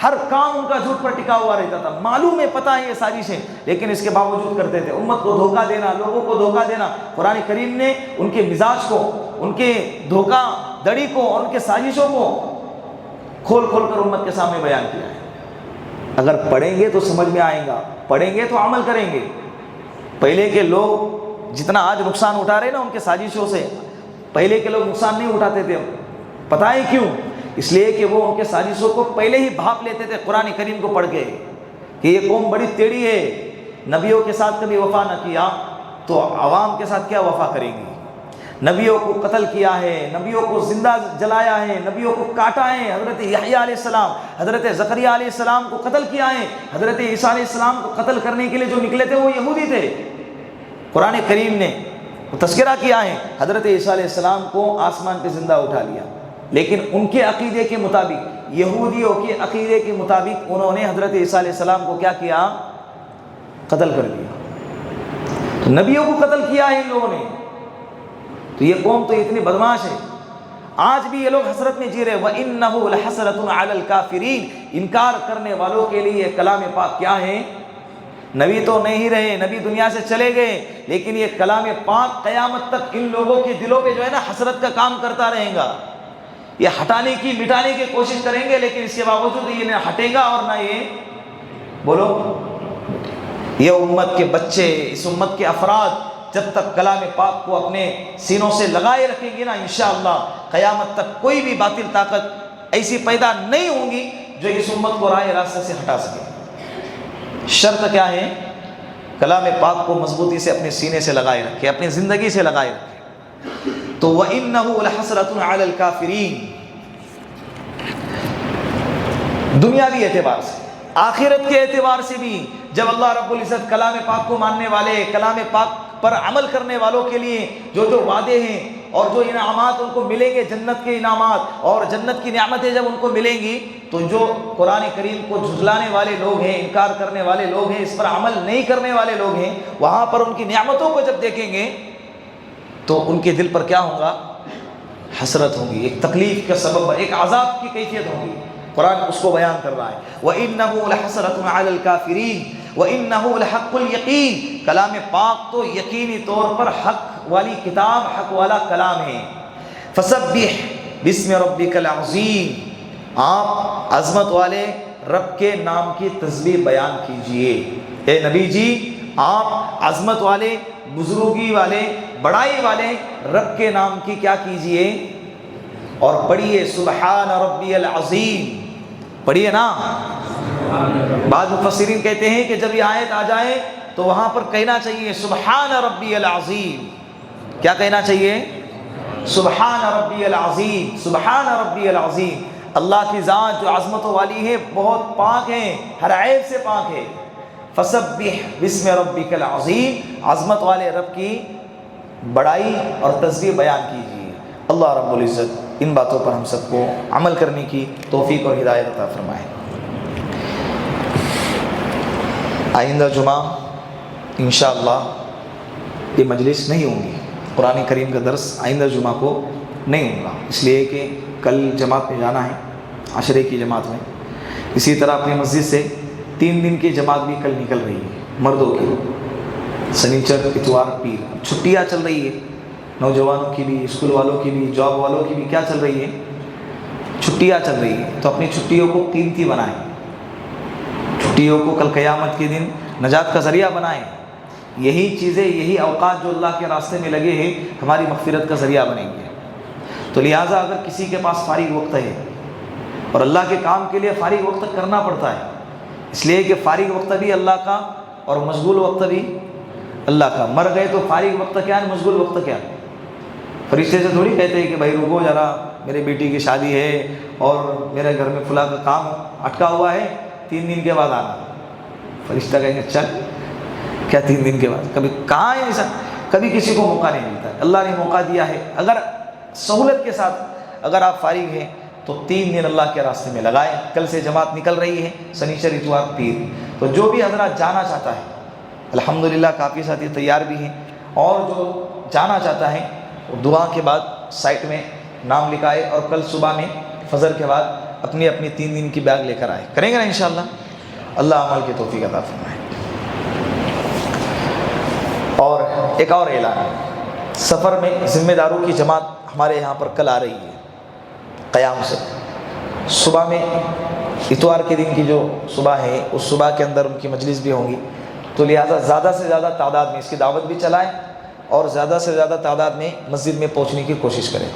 ہر کام ان کا جھوٹ پر ٹکا ہوا رہتا تھا، معلوم ہے، پتہ ہے یہ سازشیں، لیکن اس کے باوجود کرتے تھے۔ امت کو دھوکہ دینا، لوگوں کو دھوکہ دینا، قرآن کریم نے ان کے مزاج کو، ان کے دھوکہ دڑی کو اور ان کے سازشوں کو کھول کھول کر امت کے سامنے بیان کیا ہے۔ اگر پڑھیں گے تو سمجھ میں آئے گا، پڑھیں گے تو عمل کریں گے۔ پہلے کے لوگ جتنا آج نقصان اٹھا رہے ہیں نا ان کے سازشوں سے، پہلے کے لوگ نقصان نہیں اٹھاتے تھے۔ پتہ ہے کیوں؟ اس لیے کہ وہ ان کے سازشوں کو پہلے ہی بھاپ لیتے تھے قرآن کریم کو پڑھ کے کہ یہ قوم بڑی ٹیڑھی ہے، نبیوں کے ساتھ کبھی وفا نہ کیا تو عوام کے ساتھ کیا وفا کریں گی۔ نبیوں کو قتل کیا ہے، نبیوں کو زندہ جلایا ہے، نبیوں کو کاٹا ہے۔ حضرت یحییٰ علیہ السلام، حضرت زکریا علیہ السلام کو قتل کیا ہے۔ حضرت عیسیٰ علیہ السلام کو قتل کرنے کے لیے جو نکلے تھے وہ یہودی تھے۔ قرآن کریم نے تذکرہ کیا ہے، حضرت عیسیٰ علیہ السلام کو آسمان پہ زندہ اٹھا لیا، لیکن ان کے عقیدے کے مطابق، یہودیوں کے عقیدے کے مطابق انہوں نے حضرت عیسیٰ علیہ السلام کو کیا کیا؟ قتل کر دیا۔ تو نبیوں کو قتل کیا ہے ان لوگوں نے۔ تو یہ قوم تو اتنی بدماش ہے، آج بھی یہ لوگ حسرت میں جی رہے۔ وَإِنَّهُ لَحَسْرَةٌ عَلَى الْكَافِرِينَ، انکار کرنے والوں کے لیے کلام پاک کیا ہے؟ نبی تو نہیں رہے، نبی دنیا سے چلے گئے، لیکن یہ کلام پاک قیامت تک ان لوگوں کے دلوں پہ جو ہے نا حسرت کا کام کرتا رہے گا۔ یہ ہٹانے کی، مٹانے کی کوشش کریں گے، لیکن اس کے باوجود یہ نہ ہٹے گا اور نہ یہ بولو۔ یہ امت کے بچے، اس امت کے افراد جب تک کلام پاک کو اپنے سینوں سے لگائے رکھیں گے نا، انشاءاللہ قیامت تک کوئی بھی باطل طاقت ایسی پیدا نہیں ہوں گی جو اس امت کو راہ راستے سے ہٹا سکے۔ شرط کیا ہے؟ کلام پاک کو مضبوطی سے اپنے سینے سے لگائے رکھے، اپنی زندگی سے لگائے رکھے۔ تو وَإِنَّهُ لَحَسْرَةٌ عَلَى الْكَافِرِينَ، دنیاوی اعتبار سے، آخرت کے اعتبار سے بھی، جب اللہ رب العزت کلام پاک کو ماننے والے، کلام پاک پر عمل کرنے والوں کے لیے جو جو وعدے ہیں اور جو انعامات ان کو ملیں گے، جنت کے انعامات اور جنت کی نعمتیں جب ان کو ملیں گی، تو جو قرآن کریم کو جھٹلانے والے لوگ ہیں، انکار کرنے والے لوگ ہیں، اس پر عمل نہیں کرنے والے لوگ ہیں، وہاں پر ان کی نعمتوں کو جب دیکھیں گے تو ان کے دل پر کیا ہوگا؟ حسرت ہوگی، ایک تکلیف کا سبب، ایک عذاب کی کیفیت ہوگی۔ قرآن اس کو بیان کر رہا ہے۔ وَإِنَّهُ لَحَسْرَةٌ عَلَى الْكَافِرِينَ وَإِنَّهُ لَحَقُّ الْيَقِينِ، کلام پاک تو یقینی طور پر حق والی کتاب، حق والا کلام ہے۔ فَسَبِّحْ بِاسْمِ رَبِّكَ الْعَظِيمِ، آپ عظمت والے رب کے نام کی تسبیح بیان کیجئے۔ اے نبی جی، آپ عظمت والے، بزرگی والے، بڑائی والے رب کے نام کی کیا کیجئے؟ اور پڑھیے سبحان ربی العظیم، پڑھیے نا۔ بعض مفسرین کہتے ہیں کہ جب یہ آیت آ جائے تو وہاں پر کہنا چاہیے سبحان ربی العظیم۔ کیا کہنا چاہیے؟ سبحان ربی العظیم، سبحان ربی العظیم۔ اللہ کی ذات جو عظمتوں والی ہے، بہت پاک ہے، ہر عیب سے پاک ہے۔ فسبح بسم ربک العظیم، عظمت والے رب کی بڑائی اور تسبیح بیان کیجیے۔ اللہ رب العزت ان باتوں پر ہم سب کو عمل کرنے کی توفیق اور ہدایت عطا فرمائے۔ آئندہ جمعہ انشاءاللہ یہ مجلس نہیں ہوں گی، قرآن کریم کا درس آئندہ جمعہ کو نہیں ہوگا، اس لیے کہ کل جماعت میں جانا ہے، عشرے کی جماعت میں۔ اسی طرح اپنی مسجد سے 3 دن کی جماعت بھی کل نکل رہی ہے مردوں کی، سنیچر اتوار پیر، چھٹیاں چل رہی ہے نوجوانوں کی بھی، اسکول والوں کی بھی، جاب والوں کی بھی، کیا چل رہی ہے؟ چھٹیاں چل رہی ہے۔ تو اپنی چھٹیوں کو قیمتی بنائیں، چھٹیوں کو کل قیامت کے دن نجات کا ذریعہ بنائیں۔ یہی چیزیں، یہی اوقات جو اللہ کے راستے میں لگے ہیں ہماری مغفرت کا ذریعہ بنیں گے۔ تو لہٰذا اگر کسی کے پاس فارغ وقت ہے، اور اللہ کے کام کے لیے فارغ وقت کرنا پڑتا ہے، اس لیے کہ فارغ وقت بھی اللہ کا اور مشغول وقت بھی اللہ کا۔ مر گئے تو فارغ وقت کیا ہے، مشغول وقت کیا ہے؟ فرشتے سے تھوڑی کہتے ہیں کہ بھائی رکو ذرا، میرے بیٹی کی شادی ہے اور میرے گھر میں فلاں کا کام اٹکا ہوا ہے، 3 دن کے بعد آنا۔ فرشتہ کہیں گے چل، کیا 3 دن کے بعد؟ کبھی کہاں ہے ایسا؟ کبھی کسی کو موقع نہیں ملتا ہے، اللہ نے موقع دیا ہے۔ اگر سہولت کے ساتھ اگر آپ فارغ ہیں تو 3 دن اللہ کے راستے میں لگائیں۔ کل سے جماعت نکل رہی ہے، سنیچر اتوار پیر، تو جو بھی حضرات جانا چاہتا ہے، الحمدللہ کافی ساتھی تیار بھی ہیں، اور جو جانا چاہتا ہے دعا کے بعد سائٹ میں نام لکھائے، اور کل صبح میں فجر کے بعد اپنی 3 دن کی بیگ لے کر آئے۔ کریں گے نا انشاءاللہ؟ اللہ عمل کی توفیق عطا فرمائے۔ اور ایک اور اعلان ہے، سفر میں ذمہ داروں کی جماعت ہمارے یہاں پر کل آ رہی ہے قیام سے۔ صبح میں اتوار کے دن کی جو صبح ہے اس صبح کے اندر ان کی مجلس بھی ہوں گی، تو لہٰذا زیادہ سے زیادہ تعداد میں اس کی دعوت بھی چلائیں، اور زیادہ سے زیادہ تعداد میں مسجد میں پہنچنے کی کوشش کریں۔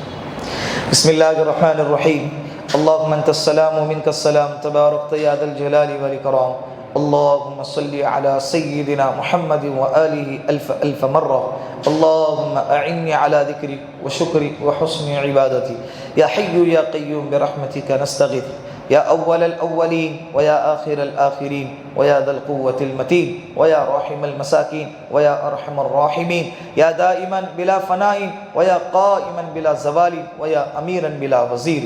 بسم اللہ الرحمن الرحیم، اللہم انت السلام ومنک السلام، تبارکت یا ذا الجلال والاکرام، اللہم صلی علی سیدنا محمد وآلہ الف الف مرہ، اللہم اعنی علی ذکری وشکری وحسن عبادتی، یا حی یا قیوم برحمتک نستغیث، یا اول الاولین ویا آخر الآخرین ویا ذا القوة المتین ویا راحم المساکین ویا ارحم الراحمین، یا دائما بلا فناء ویا قائما بلا زوال ویا امیرا بلا وزیر،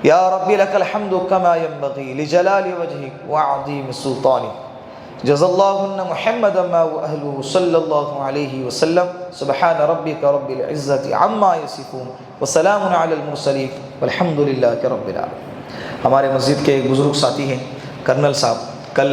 یا ربی لک الحمد کما ینبغی لجلال وجہک وعظیم سلطانک، جزا اللہ محمدا ما واہلہ صلی اللہ علیہ وسلم، سبحان ربک رب العزت عما یصفون وسلام علی المرسلین والحمد للہ رب العالمین۔ ہمارے مسجد کے ایک بزرگ ساتھی ہیں کرنل صاحب، کل